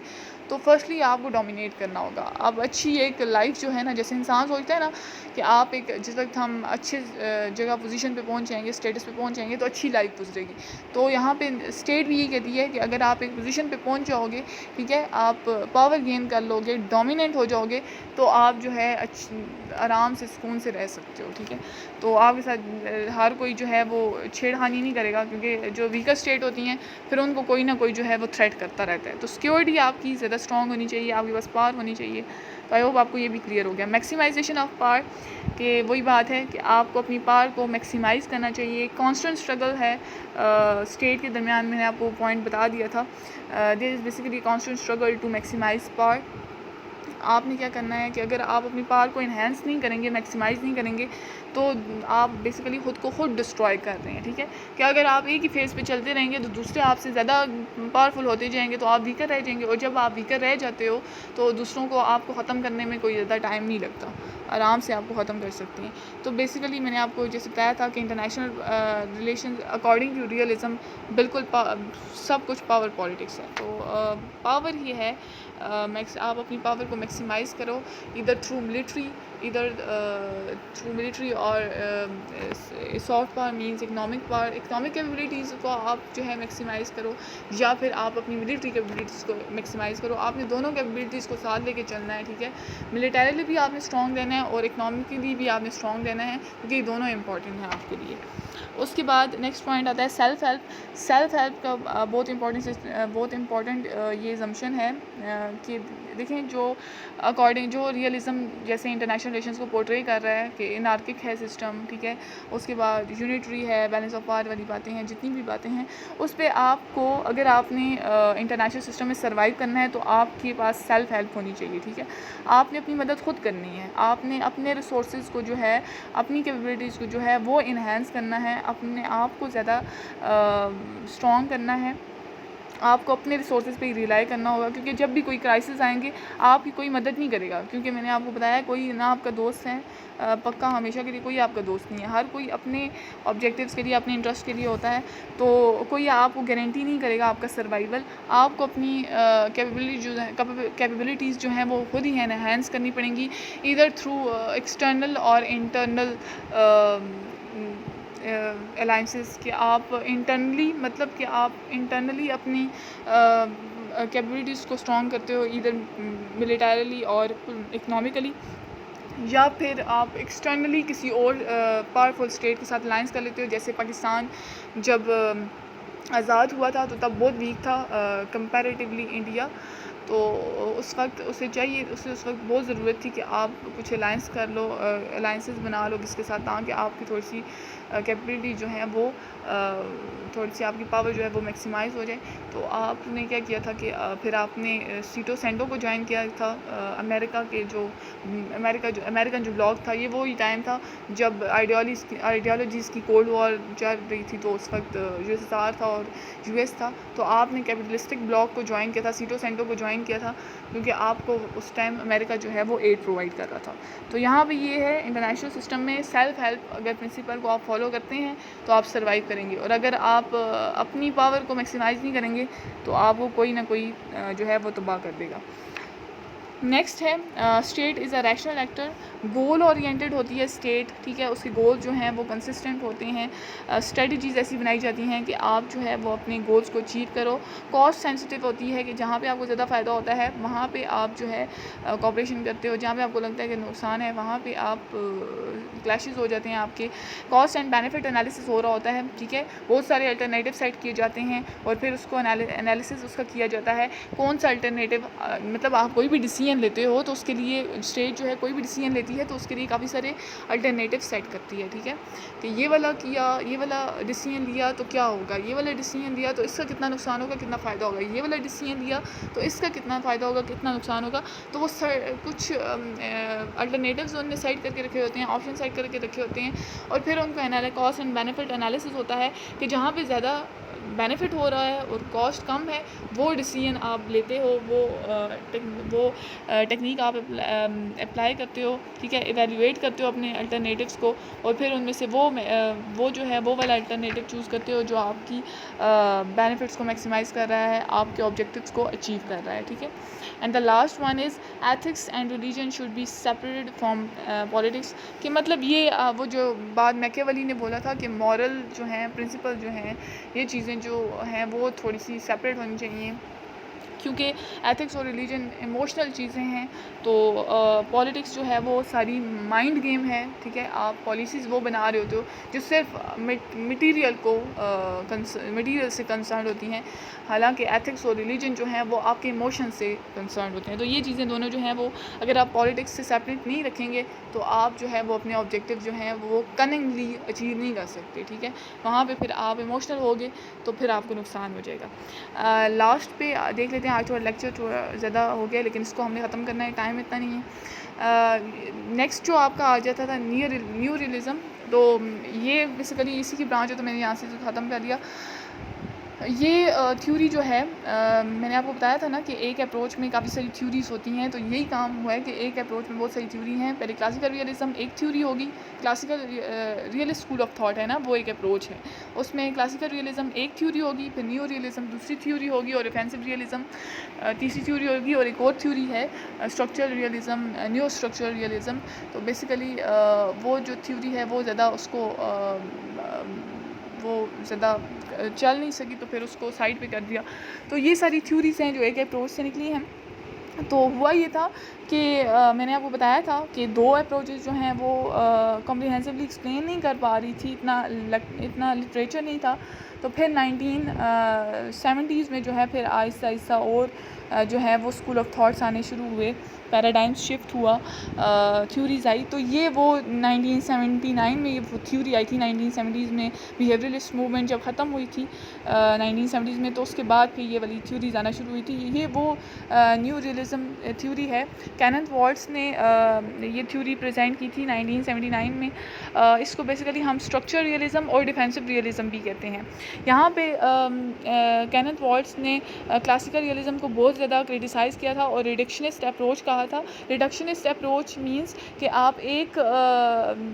تو فرسٹلی آپ کو ڈومینیٹ کرنا ہوگا. اب اچھی ایک لائف جو ہے نا، جیسے انسان سوچتا ہے نا کہ آپ جس وقت ہم اچھے جگہ پوزیشن پہ پہنچ جائیں گے، اسٹیٹس پہ پہنچ جائیں گے تو اچھی لائف گزرے گی. تو یہاں پہ اسٹیٹ بھی یہ کہتی ہے کہ اگر آپ ایک پوزیشن پہ پہنچ جاؤ گے، ٹھیک ہے، آپ پاور گین کر لو گے، ڈومیننٹ ہو جاؤ گے، تو آپ جو ہے آرام سے سکون سے رہ سکتے ہو، ٹھیک ہے. تو آپ کے ساتھ ہر کوئی جو ہے وہ چھیڑ خانی نہیں کرے گا، کیونکہ جو ویکر اسٹیٹ ہوتی ہیں پھر ان کو کوئی نہ کوئی جو ہے وہ تھریٹ کرتا رہتا ہے. تو سیکیورٹی آپ کی زیادہ اسٹرانگ ہونی چاہیے، آپ کے پاس پاور ہونی چاہیے. تو آئی ہوپ آپ کو یہ بھی کلیئر ہو گیا. میکسیمائزیشن آف پاور، کہ وہی بات ہے کہ آپ کو اپنی پاور کو میکسیمائز کرنا چاہیے. کانسٹنٹ اسٹرگل ہے اسٹیٹ کے درمیان، میں نے آپ کو پوائنٹ بتا دیا تھا. There is basically constant struggle to maximize power. آپ نے کیا کرنا ہے کہ اگر آپ اپنی پاور کو انہینس نہیں کریں گے، میکسیمائز نہیں کریں گے، تو آپ بیسیکلی خود کو خود ڈسٹروائے کر رہے ہیں، ٹھیک ہے. کہ اگر آپ ایک ہی فیز پہ چلتے رہیں گے تو دوسرے آپ سے زیادہ پاورفل ہوتے جائیں گے تو آپ ویکر رہ جائیں گے. اور جب آپ ویکر رہ جاتے ہو تو دوسروں کو آپ کو ختم کرنے میں کوئی زیادہ ٹائم نہیں لگتا، آرام سے آپ کو ختم کر سکتے ہیں. تو بیسیکلی میں نے آپ کو جیسے بتایا تھا کہ international relation according to realism بالکل سب کچھ پاور پالیٹکس ہے. تو پاور ہی ہے، آپ اپنی پاور کو میکسیمائز کرو، ادھر تھرو ملٹری اور soft power means economic power, economic capabilities کو آپ جو ہے میکسیمائز کرو، یا پھر آپ اپنی ملٹری کیپیبلٹیز کو میکسیمائز کرو. آپ نے دونوں کیپیبلٹیز کو ساتھ لے کے چلنا ہے، ٹھیک ہے. ملیٹریلی بھی آپ نے اسٹرانگ رہنا ہے اور اکنامکلی بھی آپ نے اسٹرانگ رہنا ہے، کیونکہ یہ دونوں امپورٹنٹ ہیں آپ کے لیے. اس کے بعد نیکسٹ پوائنٹ آتا ہے سیلف ہیلپ. سیلف ہیلپ کا بہت امپورٹنٹ یہ زمشن ہے کہ دیکھیں جو ریئلزم جیسے انٹرنیشنل ریلیشنز کو پورٹری کر رہا ہے کہ انارکک ہے سسٹم، ٹھیک ہے. اس کے بعد یونٹری ہے، بیلنس آف پاور والی باتیں ہیں، جتنی بھی باتیں ہیں اس پہ آپ کو، اگر آپ نے انٹرنیشنل سسٹم میں سروائیو کرنا ہے تو آپ کے پاس سیلف ہیلپ ہونی چاہیے، ٹھیک ہے. آپ نے اپنی مدد خود کرنی ہے، آپ نے اپنے ریسورسز کو جو ہے، اپنی کیپیبلٹیز کو جو ہے وہ انہینس کرنا ہے، اپنے آپ کو زیادہ اسٹرانگ کرنا ہے. آپ کو اپنے ریسورسز پہ ہی ریلائی کرنا ہوگا، کیونکہ جب بھی کوئی کرائسس آئیں گے آپ کی کوئی مدد نہیں کرے گا. کیونکہ میں نے آپ کو بتایا ہے کوئی نہ آپ کا دوست ہے پکا ہمیشہ کے لیے، کوئی آپ کا دوست نہیں ہے. ہر کوئی اپنے آبجیکٹیوز کے لیے، اپنے انٹرسٹ کے لیے ہوتا ہے. تو کوئی آپ کو گارنٹی نہیں کرے گا آپ کا سروائیول. آپ کو اپنی کیپیبلٹیز جو ہیں وہ خود ہی انہینس کرنی پڑیں گی، ایدر تھرو ایکسٹرنل اور انٹرنل الائنسز. کہ آپ انٹرنلی اپنی کیپیبلٹیز کو اسٹرانگ کرتے ہو، ایدر ملیٹریلی اور اکنامکلی، یا پھر آپ ایکسٹرنلی کسی اور پاورفل اسٹیٹ کے ساتھ الائنس کر لیتے ہو. جیسے پاکستان جب آزاد ہوا تھا تو تب بہت ویک تھا کمپیریٹیولی انڈیا. تو اس وقت اسے اس وقت بہت ضرورت تھی کہ آپ کچھ الائنس کر لو، الائنسز بنا لو کس کے ساتھ، تاکہ آپ کی تھوڑی سی کیپیبلٹی جو ہے وہ تھوڑی سی آپ کی پاور جو ہے وہ میکسیمائز ہو جائے. تو آپ نے کیا کیا تھا کہ پھر آپ نے سیٹو سینٹو کو جوائن کیا تھا. امریکن جو بلاگ تھا یہ وہی ٹائم تھا جب آئیڈیالوجیز کی کولڈ وار چل رہی تھی. تو اس وقت USSR تھا اور US تھا. تو آپ نے کیپیٹلسٹک بلاک کو جوائن کیا تھا, سیٹو سینٹو کو جوائن کیا تھا, کیونکہ آپ کو اس ٹائم امریکہ جو ہے وہ ایڈ پرووائڈ کر رہا تھا. تو یہاں پہ یہ ہے انٹرنیشنل سسٹم میں سیلف ہیلپ اگر پرنسپل کو آپ فالو کرتے ہیں تو آپ سروائیو کریں گے, اور اگر آپ اپنی پاور کو میکسیمائز نہیں کریں گے تو آپ کو کوئی نہ کوئی جو ہے وہ تباہ کر دے گا. نیکسٹ ہے state is a rational actor. Goal oriented ہوتی ہے اسٹیٹ, ٹھیک ہے. اس کے گول جو ہیں وہ کنسسٹنٹ ہوتے ہیں. اسٹریٹجیز ایسی بنائی جاتی ہیں کہ آپ جو ہے وہ اپنے گولز کو اچیو کرو. کاسٹ سینسٹیو ہوتی ہے کہ جہاں پہ آپ کو زیادہ فائدہ ہوتا ہے وہاں پہ آپ جو ہے کوآپریشن کرتے ہو, جہاں پہ آپ کو لگتا ہے کہ نقصان ہے وہاں پہ آپ کلیشز ہو جاتے ہیں. آپ کے کاسٹ اینڈ بینیفٹ انالیسس ہو رہا ہوتا ہے, ٹھیک ہے. بہت سارے الٹرنیٹیو سیٹ کیے جاتے ہیں اور پھر اس کو انالیسس اس کا کیا جاتا ہے کون سا الٹرنیٹیو, مطلب آپ کوئی بھی ڈیسیژن لیتے ہو تو اس کے لیے اسٹیٹ جو ہے کوئی بھی ڈیسیژن لیتی ہے تو اس کے لیے کافی سارے الٹرنیٹیو سیٹ کرتی ہے, ٹھیک ہے. کہ یہ والا کیا, یہ والا ڈیسیژن لیا تو کیا ہوگا, یہ والا ڈیسیژن لیا تو اس کا کتنا نقصان ہوگا, کتنا فائدہ ہوگا, یہ والا ڈیسیژن لیا تو اس کا کتنا فائدہ ہوگا, کتنا نقصان ہوگا. تو وہ کچھ الٹرنیٹیوز انہوں نے سیٹ کر کے رکھے ہوتے ہیں, آپشن سیٹ کر کے رکھے ہوتے ہیں, اور پھر ان کا کاسٹ اینڈ بینیفٹ انالیسس ہوتا ہے کہ جہاں پہ زیادہ بینیفٹ ہو رہا ہے اور کاسٹ کم ہے وہ ڈیسیژن آپ لیتے ہو, وہ ٹیکنیک آپ اپلائی کرتے ہو, ٹھیک ہے. ایویلیویٹ کرتے ہو اپنے الٹرنیٹیوز کو اور پھر ان میں سے وہ جو ہے وہ والا الٹرنیٹیو چوز کرتے ہو جو آپ کی بینیفٹس کو میکسیمائز کر رہا ہے, آپ کے آبجیکٹیوز کو اچیو کر رہا ہے, ٹھیک ہے. And the last one is ethics and religion should be separated from politics. کہ مطلب یہ وہ جو بات میکیاولی نے بولا تھا کہ مورل جو ہیں, پرنسپل جو ہیں, یہ چیزیں جو ہیں وہ تھوڑی سی سیپریٹ ہونی چاہیے, کیونکہ ایتھکس اور ریلیجن ایموشنل چیزیں ہیں. تو پالیٹکس جو ہے وہ ساری مائنڈ گیم ہے, ٹھیک ہے. آپ پالیسیز وہ بنا رہے ہوتے ہو جو صرف مٹیریل سے کنسرنڈ ہوتی ہیں, حالانکہ ایتھکس اور ریلیجن جو ہیں وہ آپ کے ایموشن سے کنسرنڈ ہوتے ہیں. تو یہ چیزیں دونوں جو ہیں وہ اگر آپ پالیٹکس سے سیپریٹ نہیں رکھیں گے تو آپ جو ہے وہ اپنے آبجیکٹیو جو ہیں وہ کننگلی اچیو نہیں کر سکتے, ٹھیک ہے. وہاں پہ پھر آپ ایموشنل ہوگے تو پھر آپ کو نقصان ہو جائے گا. لاسٹ پہ دیکھ لیتے ہیں, آج تھوڑا لیکچر تھوڑا زیادہ ہو گیا لیکن اس کو ہم نے ختم کرنا ہے, ٹائم اتنا نہیں ہے. نیکسٹ جو آپ کا آ جاتا تھا نیو ریئلزم. تو یہ بیسیکلی اسی کی برانچ ہے, تو میں نے یہاں سے ختم کر دیا. یہ تھیوری جو ہے میں نے آپ کو بتایا تھا نا کہ ایک اپروچ میں کافی ساری تھیوریز ہوتی ہیں, تو یہی کام ہوا ہے کہ ایک اپروچ میں بہت ساری تھیوری ہیں. پہلے کلاسیکل ریئلزم ایک تھیوری ہوگی, classical realist school of thought ہے نا, وہ ایک اپروچ ہے. اس میں کلاسیکل ریئلزم ایک تھیوری ہوگی, پھر نیو ریئلزم دوسری تھیوری ہوگی, اور ڈیفینسو ریئلزم تیسری تھیوری ہوگی, اور ایک اور تھیوری ہے structural realism, new structural realism. تو بیسیکلی وہ جو تھیوری ہے وہ زیادہ اس کو وہ زیادہ چل نہیں سکی تو پھر اس کو سائڈ پہ کر دیا. تو یہ ساری تھیوریز ہیں جو ایک اپروچ سے نکلی ہیں. تو ہوا یہ تھا کہ میں نے آپ کو بتایا تھا کہ دو اپروچز جو ہیں وہ کمپریہنسولی ایکسپلین نہیں کر پا رہی تھی, اتنا لٹریچر نہیں تھا. تو پھر 1970s میں جو ہے پھر آہستہ آہستہ اور جو ہے وہ اسکول آف تھاٹس آنے شروع ہوئے, پیراڈائم شفٹ ہوا, تھیوریز آئی. تو یہ وہ 1979 میں یہ تھیوری آئی تھی. 1970s میں بیہیویئرسٹ موومنٹ جب ختم ہوئی تھی 1970s میں, تو اس کے بعد پھر یہ والی تھیوریز آنا شروع ہوئی تھی. یہ وہ نیو ریئلزم تھیوری ہے. کینتھ والٹز نے یہ تھیوری پریزنٹ کی تھی 1979 میں. اس کو بیسیکلی ہم اسٹرکچر ریئلزم اور ڈیفینسو ریئلزم بھی کہتے ہیں. یہاں پہ کینتھ والٹز نے کلاسیکل ریئلزم کو بہت زیادہ کرٹیسائز کیا تھا اور ریڈکشنسٹ اپروچ کہا تھا. ریڈکشنسٹ اپروچ مینس کہ آپ ایک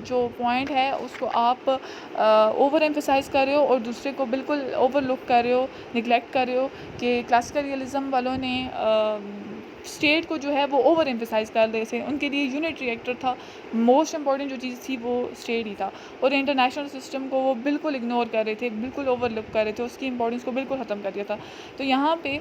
جو پوائنٹ ہے اس کو آپ اوور ایمفسائز کر رہے ہو اور دوسرے کو بالکل اوور لک کر رہے ہو, نگلیکٹ کر رہے ہو. کہ کلاسیکل ریئلزم والوں نے اسٹیٹ کو جو ہے وہ اوور ایمفسائز کر رہے تھے, ان کے لیے یونٹری ایکٹر تھا, موسٹ امپورٹنٹ جو چیز تھی وہ اسٹیٹ ہی تھا. اور انٹرنیشنل سسٹم کو وہ بالکل اگنور کر رہے تھے, بالکل اوور لک کر رہے تھے, اس کی امپورٹنس کو بالکل ختم کر دیا تھا. تو یہاں پہ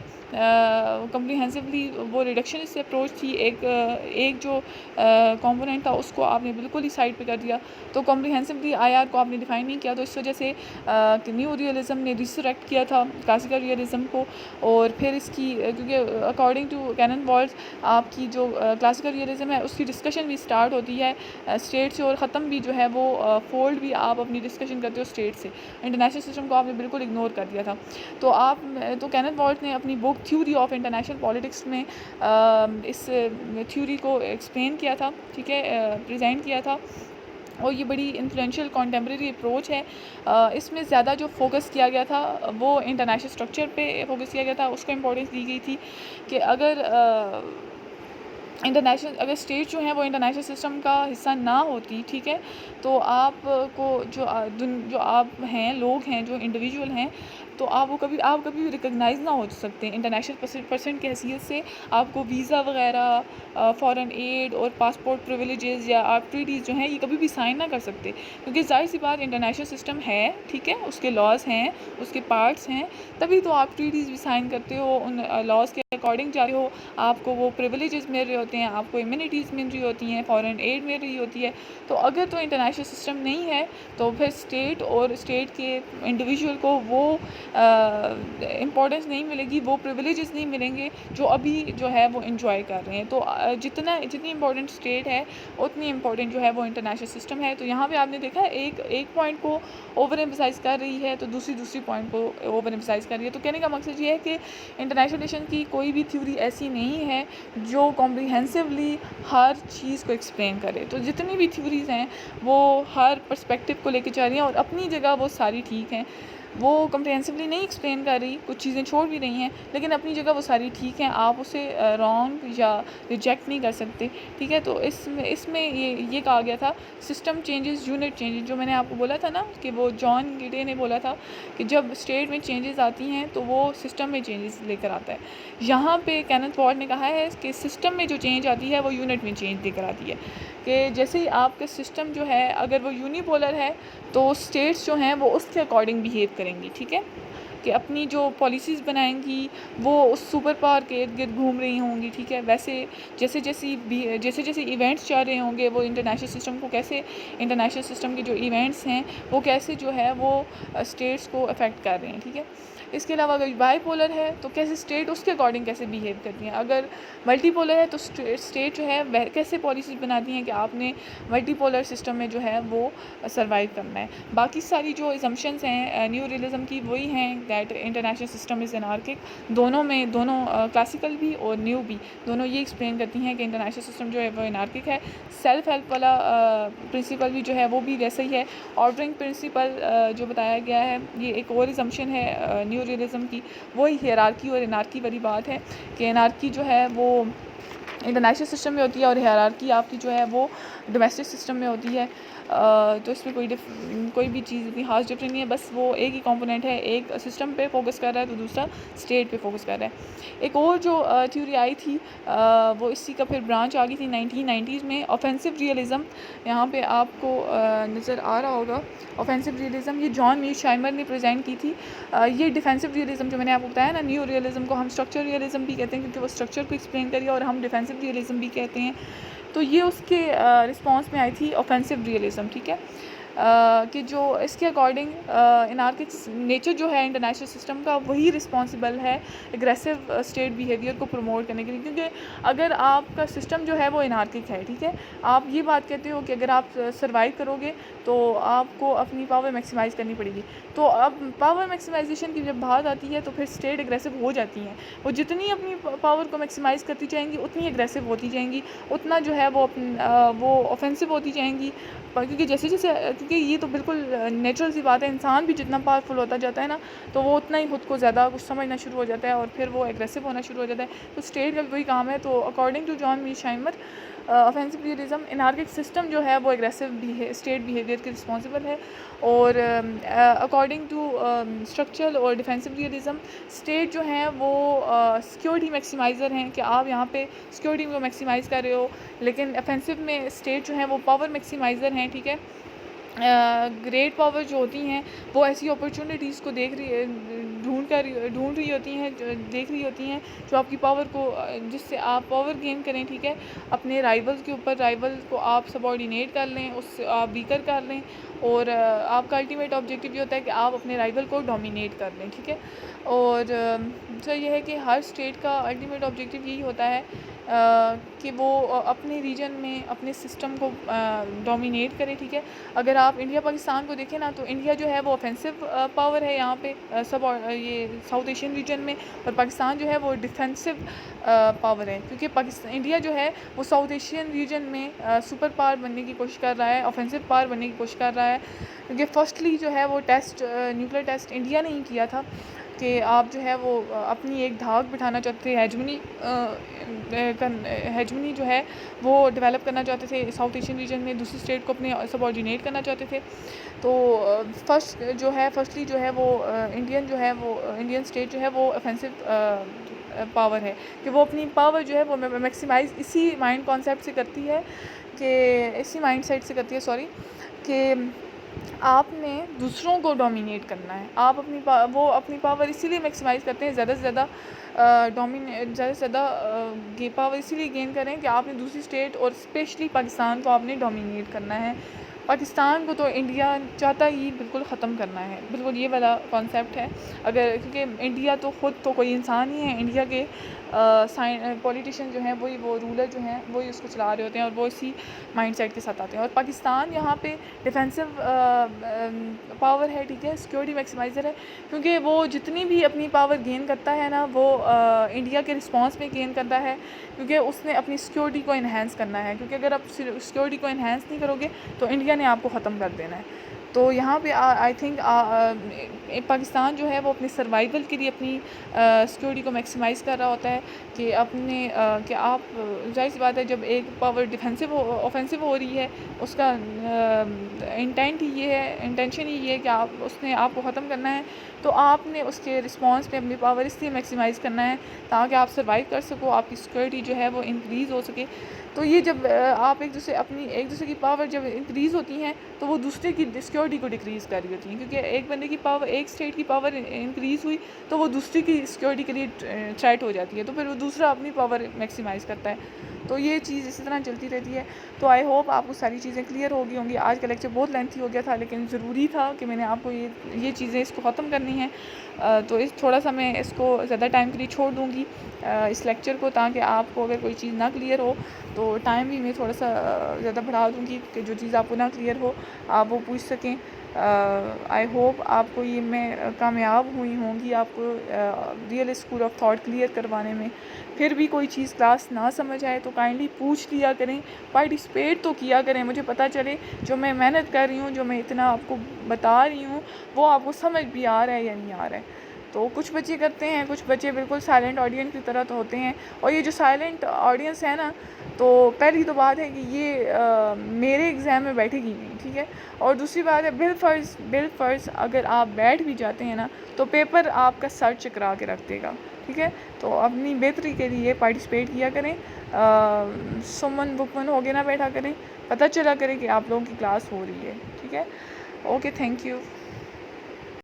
کمپریہنسولی وہ ریڈکشنسٹ اپروچ تھی. ایک جو کمپوننٹ تھا اس کو آپ نے بالکل ہی سائڈ پہ کر دیا. تو کمپریہنسولی IR کو آپ نے ڈیفائن نہیں کیا, تو اس وجہ سے نیو ریئلزم نے ریسریکٹ کیا تھا کلاسیکل ریئلزم کو. اور پھر اس کی کیونکہ اکارڈنگ ٹو کینن وارز آپ کی جو کلاسیکل ریئلزم ہے اس کی ڈسکشن بھی اسٹارٹ ہوتی ہے اسٹیٹ سے، اور ختم بھی جو ہے وہ فولڈ بھی آپ اپنی ڈسکشن کرتے ہو اسٹیٹ سے. انٹرنیشنل سسٹم کو آپ نے بالکل اگنور کر دیا تھا. تو کینتھ والٹ نے اپنی بک تھیوری آف انٹرنیشنل پالیٹکس میں اس تھیوری کو ایکسپلین کیا تھا، ٹھیک ہے، پریزنٹ کیا تھا. اور یہ بڑی انفلوئنشیل کانٹمپریری اپروچ ہے. اس میں زیادہ جو فوکس کیا گیا تھا وہ انٹرنیشنل اسٹرکچر پہ فوکس کیا گیا تھا. اس کو امپورٹنس دی گئی تھی کہ اگر اگر اسٹیٹ جو ہیں وہ انٹرنیشنل سسٹم کا حصہ نہ ہوتی، ٹھیک ہے، تو آپ کو جو آپ ہیں، لوگ ہیں، جو انڈیویجول ہیں، تو آپ کبھی بھی ریکگنائز نہ ہو سکتے انٹرنیشنل پرسنٹ کی حیثیت سے. آپ کو ویزا وغیرہ، فارن ایڈ اور پاسپورٹ پریویلیجز یا آپ ٹریٹیز جو ہیں یہ کبھی بھی سائن نہ کر سکتے، کیونکہ ظاہر سی بات انٹرنیشنل سسٹم ہے، ٹھیک ہے، اس کے لاز ہیں، اس کے پارٹس ہیں، تبھی تو آپ ٹریٹیز بھی سائن کرتے ہو، ان لاز کے اکارڈنگ جا رہے ہو. آپ کو وہ پریویلیجز مل رہے ہوتے ہیں، آپ کو امیونٹیز مل رہی ہوتی ہیں، فارن ایڈ مل رہی ہوتی ہے. تو اگر تو انٹرنیشنل سسٹم نہیں ہے تو پھر اسٹیٹ اور اسٹیٹ کے انڈیویجول کو وہ امپورٹنس نہیں ملے گی، وہ پریویلیجز نہیں ملیں گے جو ابھی جو ہے وہ انجوائے کر رہے ہیں. تو جتنی امپورٹنٹ اسٹیٹ ہے اتنی امپورٹنٹ جو ہے وہ انٹرنیشنل سسٹم ہے. تو یہاں پہ آپ نے دیکھا ایک پوائنٹ کو اوور ایمفسائز کر رہی ہے تو دوسری پوائنٹ کو اوور ایمفسائز کر رہی ہے. تو کہنے کا مقصد یہ ہے کہ انٹرنیشنل ریلیشن کی کوئی بھی تھیوری ایسی نہیں ہے جو کمپریہنسولی ہر چیز کو ایکسپلین کرے. تو جتنی بھی تھیوریز ہیں وہ ہر پرسپیکٹو کو لے کے چل رہی ہیں اور اپنی جگہ وہ ساری ٹھیک ہیں. وہ کمپریہنسولی نہیں ایکسپلین کر رہی، کچھ چیزیں چھوڑ بھی رہی ہیں، لیکن اپنی جگہ وہ ساری ٹھیک ہیں. آپ اسے رانگ یا ریجیکٹ نہیں کر سکتے، ٹھیک ہے. تو اس میں یہ کہا گیا تھا سسٹم چینجز یونٹ چینجز، جو میں نے آپ کو بولا تھا نا کہ وہ جان گیڈے نے بولا تھا کہ جب اسٹیٹ میں چینجز آتی ہیں تو وہ سسٹم میں چینجز لے کر آتا ہے. یہاں پہ کینتھ والٹ نے کہا ہے کہ سسٹم میں جو چینج آتی ہے وہ یونٹ میں چینج لے کر آتی ہے. کہ جیسے ہی آپ کا سسٹم جو ہے اگر وہ یونیپولر ہے تو اسٹیٹس جو ہیں وہ اس کے اکارڈنگ بیہیو کریں گی، ٹھیک ہے، کہ اپنی جو پالیسیز بنائیں گی وہ اس سپر پاور کے ارد گرد گھوم رہی ہوں گی، ٹھیک ہے. ویسے جیسے ایونٹس چل رہے ہوں گے وہ انٹرنیشنل سسٹم کو کیسے، انٹرنیشنل سسٹم کے جو ایونٹس ہیں وہ کیسے جو ہے وہ اسٹیٹس کو افیکٹ کر رہے ہیں، ٹھیک ہے. اس کے علاوہ اگر بائی پولر ہے تو کیسے اسٹیٹ اس کے اکارڈنگ کیسے بیہیو کرتی ہیں. اگر ملٹی پولر ہے تو اسٹیٹ جو ہے کیسے پالیسیز بناتی ہیں کہ آپ نے ملٹی پولر سسٹم میں جو ہے وہ سروائیو کرنا ہے. باقی ساری جو ایزمپشنز ہیں نیو ریئلزم کی وہی ہیں دیٹ انٹرنیشنل سسٹم از انارکک. دونوں کلاسیکل بھی اور نیو بھی دونوں یہ ایکسپلین کرتی ہیں کہ انٹرنیشنل سسٹم جو ہے وہ انارکک ہے. سیلف ہیلپ والا پرنسپل بھی جو ہے وہ بھی ویسا ہی ہے. آرڈرنگ پرنسپل جو بتایا گیا ہے یہ ایک اور ایزمپشن ہے نیو ریئلزم کی. وہی ہیرارکی اور انارکی والی بات ہے کہ انارکی جو ہے وہ انٹرنیشنل سسٹم میں ہوتی ہے اور ہیرارکی آپ کی جو ہے وہ ڈومیسٹک سسٹم میں ہوتی ہے. تو اس میں کوئی بھی چیز اتنی خاص ڈفرینٹ نہیں ہے، بس وہ ایک ہی کمپوننٹ ہے، ایک سسٹم پہ فوکس کر رہا ہے تو دوسرا اسٹیٹ پہ فوکس کر رہا ہے. ایک اور جو تھیوری آئی تھی وہ اسی کا پھر برانچ آ گئی تھی 1990s میں، آفینسو ریئلزم. یہاں پہ آپ کو نظر آ رہا ہوگا آفینسو ریئلزم، یہ جان میرشائمر نے پریزنٹ کی تھی. یہ ڈیفینسو ریئلزم جو میں نے آپ کو بتایا نا، نیو ریئلزم کو ہم اسٹرکچر ریئلزم بھی کہتے ہیں کیونکہ وہ اسٹرکچر کو ایکسپلین کری اور ہم ڈیفینسو ریئلزم بھی کہتے ہیں. تو یہ اس کے رسپانس میں آئی تھی آفینسو ریئلزم، ٹھیک ہے، کہ جو اس کے اکارڈنگ انارکک نیچر جو ہے انٹرنیشنل سسٹم کا وہی رسپانسبل ہے اگریسو اسٹیٹ بیہیویئر کو پروموٹ کرنے کے لیے. کیونکہ اگر آپ کا سسٹم جو ہے وہ انارکک ہے، ٹھیک ہے، آپ یہ بات کہتے ہو کہ اگر آپ سروائیو کرو گے تو آپ کو اپنی پاور میکسیمائز کرنی پڑے گی. تو اب پاور میکسیمائزیشن کی جب بات آتی ہے تو پھر اسٹیٹ اگریسو ہو جاتی ہیں. وہ جتنی اپنی پاور کو میکسیمائز کرتی جائیں گی اتنی اگریسو ہوتی جائیں گی، اتنا جو ہے وہ آفینسو ہوتی جائیں گی. کیونکہ یہ تو بالکل نیچرل سی بات ہے، انسان بھی جتنا پاورفل ہوتا جاتا ہے نا تو وہ اتنا ہی خود کو زیادہ کچھ سمجھنا شروع ہو جاتا ہے اور پھر وہ اگریسو ہونا شروع ہو جاتا ہے. تو اسٹیٹ کا وہی کام ہے. تو according to John Mearsheimer offensive realism, anarchic system جو ہے وہ اگریسو اسٹیٹ بیہیویئر کے رسپانسبل ہے. اور اکارڈنگ ٹو اسٹرکچرل اور ڈیفینسو ریئلزم، اسٹیٹ جو ہیں وہ سیکیورٹی میکسیمائزر ہیں کہ آپ یہاں پہ سیکیورٹی کو میکسیمائز کر رہے ہو، لیکن افینسو میں اسٹیٹ جو ہیں وہ پاور میکسیمائزر ہیں، ٹھیک ہے. گریٹ پاور جو ہوتی ہیں وہ ایسی اپرچونیٹیز کو ڈھونڈ ڈھونڈ رہی ہوتی ہیں, دیکھ رہی ہوتی ہیں جو آپ کی پاور کو, جس سے آپ پاور گین کریں, ٹھیک ہے, اپنے رائیولز کے اوپر. رائیول کو آپ سب آرڈینیٹ کر لیں, اس سے آپ ویکر کر لیں, اور آپ کا الٹیمیٹ آبجیکٹیو یہ ہوتا ہے کہ آپ اپنے رائیول کو ڈومینیٹ کر لیں, ٹھیک ہے. اور دوسرا یہ ہے کہ ہر اسٹیٹ کا الٹیمیٹ آبجیکٹیو یہی ہوتا ہے کہ وہ اپنے ریجن میں اپنے سسٹم کو ڈومینیٹ کرے, ٹھیک ہے. اگر آپ انڈیا پاکستان کو دیکھیں نا, تو انڈیا جو ہے وہ اوفینسو پاور ہے یہاں پہ یہ ساؤتھ ایشین ریجن میں, اور پاکستان جو ہے وہ ڈیفینسو پاور ہے, کیونکہ انڈیا جو ہے وہ ساؤتھ ایشین ریجن میں سپر پاور بننے کی کوشش کر رہا ہے, اوفینسو پاور بننے کی کوشش کر رہا ہے. کیونکہ فرسٹلی جو ہے وہ ٹیسٹ, نیوکلیر ٹیسٹ انڈیا نے ہی کیا تھا کہ آپ جو ہے وہ اپنی ایک دھاک بٹھانا چاہتے تھے, ہیجمنی جو ہے وہ ڈیولپ کرنا چاہتے تھے ساؤتھ ایشین ریجن میں, دوسری اسٹیٹ کو اپنے سب آرڈینیٹ کرنا چاہتے تھے. تو فرسٹلی جو ہے وہ انڈین اسٹیٹ جو ہے وہ اوفینسو پاور ہے, کہ وہ اپنی پاور جو ہے وہ میکسیمائز اسی مائنڈ کانسیپٹ سے کرتی ہے, کہ آپ نے دوسروں کو ڈومینیٹ کرنا ہے. آپ وہ اپنی پاور اسی لیے میکسیمائز کرتے ہیں, زیادہ سے زیادہ پاور اسی لیے گین کریں کہ آپ نے دوسری اسٹیٹ اور اسپیشلی پاکستان کو آپ نے ڈومینیٹ کرنا ہے. پاکستان کو تو انڈیا چاہتا ہی بالکل ختم کرنا ہے, بالکل یہ والا کانسیپٹ ہے. کیونکہ انڈیا تو خود تو کوئی انسان ہی ہے, انڈیا کے پولیٹیشین جو ہیں وہ رولر جو ہیں وہی اس کو چلا رہے ہوتے ہیں, اور وہ اسی مائنڈ سیٹ کے ساتھ آتے ہیں. اور پاکستان یہاں پہ ڈیفینسو پاور ہے, ٹھیک ہے, سیکورٹی میکسیمائزر ہے, کیونکہ وہ جتنی بھی اپنی پاور گین کرتا ہے نا, وہ انڈیا کے رسپانس میں گین کرتا ہے, کیونکہ اس نے اپنی سیکورٹی کو انہینس کرنا ہے. کیونکہ اگر آپ سیکورٹی کو انہینس نہیں کرو گے تو انڈیا نے آپ کو ختم کر دینا ہے. تو یہاں پہ آئی تھنک پاکستان جو ہے وہ اپنے سروائیول کے لیے اپنی سیکورٹی کو میکسیمائز کر رہا ہوتا ہے, کہ آپ ظاہر سی بات ہے جب ایک پاور اوفینسو ہو رہی ہے, اس کا انٹینشن ہی یہ ہے کہ اس نے آپ کو ختم کرنا ہے, تو آپ نے اس کے رسپانس میں اپنی پاور اس لیے میکسیمائز کرنا ہے تاکہ آپ سروائیو کر سکو, آپ کی سیکورٹی جو ہے وہ انکریز ہو سکے. تو یہ جب آپ ایک دوسرے کی پاور جب انکریز ہوتی ہیں تو وہ دوسرے کی سیکورٹی کو ڈکریز کر رہی ہوتی ہیں, کیونکہ ایک بندے کی پاور, ایک اسٹیٹ کی پاور انکریز ہوئی تو وہ دوسری کی سیکورٹی کے لیے تھریٹ ہو جاتی ہے, تو پھر وہ دوسرا اپنی پاور میکسیمائز کرتا ہے. تو یہ چیز اسی طرح چلتی رہتی ہے. تو آئی ہوپ آپ کو ساری چیزیں کلیئر ہو گئی ہوں گی. آج کا لیکچر بہت لینتھی ہو گیا تھا, لیکن ضروری تھا کہ میں نے آپ کو یہ چیزیں اس کو ختم کرنی ہیں. تو تھوڑا سا میں اس کو زیادہ ٹائم کے لیے چھوڑ دوں گی اس لیکچر کو, تاکہ آپ کو اگر کوئی چیز نہ کلیئر ہو تو ٹائم بھی میں تھوڑا سا زیادہ بڑھا دوں گی, کہ جو چیز آپ کو نہ کلیئر ہو آپ وہ پوچھ سکیں. آئی ہوپ آپ کو یہ میں کامیاب ہوئی ہوں گی آپ کو real school of thought clear کروانے میں. پھر بھی کوئی چیز کلاس نہ سمجھ آئے تو کائنڈلی پوچھ لیا کریں, پارٹیسپیٹ تو کیا کریں, مجھے پتہ چلے جو میں محنت کر رہی ہوں, جو میں اتنا آپ کو بتا رہی ہوں وہ آپ کو سمجھ بھی آ رہا ہے یا نہیں آ رہا ہے. تو کچھ بچے کرتے ہیں, کچھ بچے بالکل سائلنٹ آڈینس کی طرح تو ہوتے ہیں, اور یہ جو سائلنٹ آڈینس ہے نا, تو پہلی تو بات ہے کہ یہ میرے ایگزام میں بیٹھے گی نہیں, ٹھیک ہے. اور دوسری بات ہے بالفرض اگر آپ بیٹھ بھی جاتے ہیں نا, تو پیپر آپ کا سر چکرا کے رکھ دے گا, ٹھیک ہے. تو اپنی بہتری کے لیے پارٹیسپیٹ کیا کریں, سمن بکمن ہو گے نہ بیٹھا کریں, پتہ چلا کریں کہ آپ لوگوں کی کلاس ہو رہی ہے, ٹھیک ہے. Okay, thank you.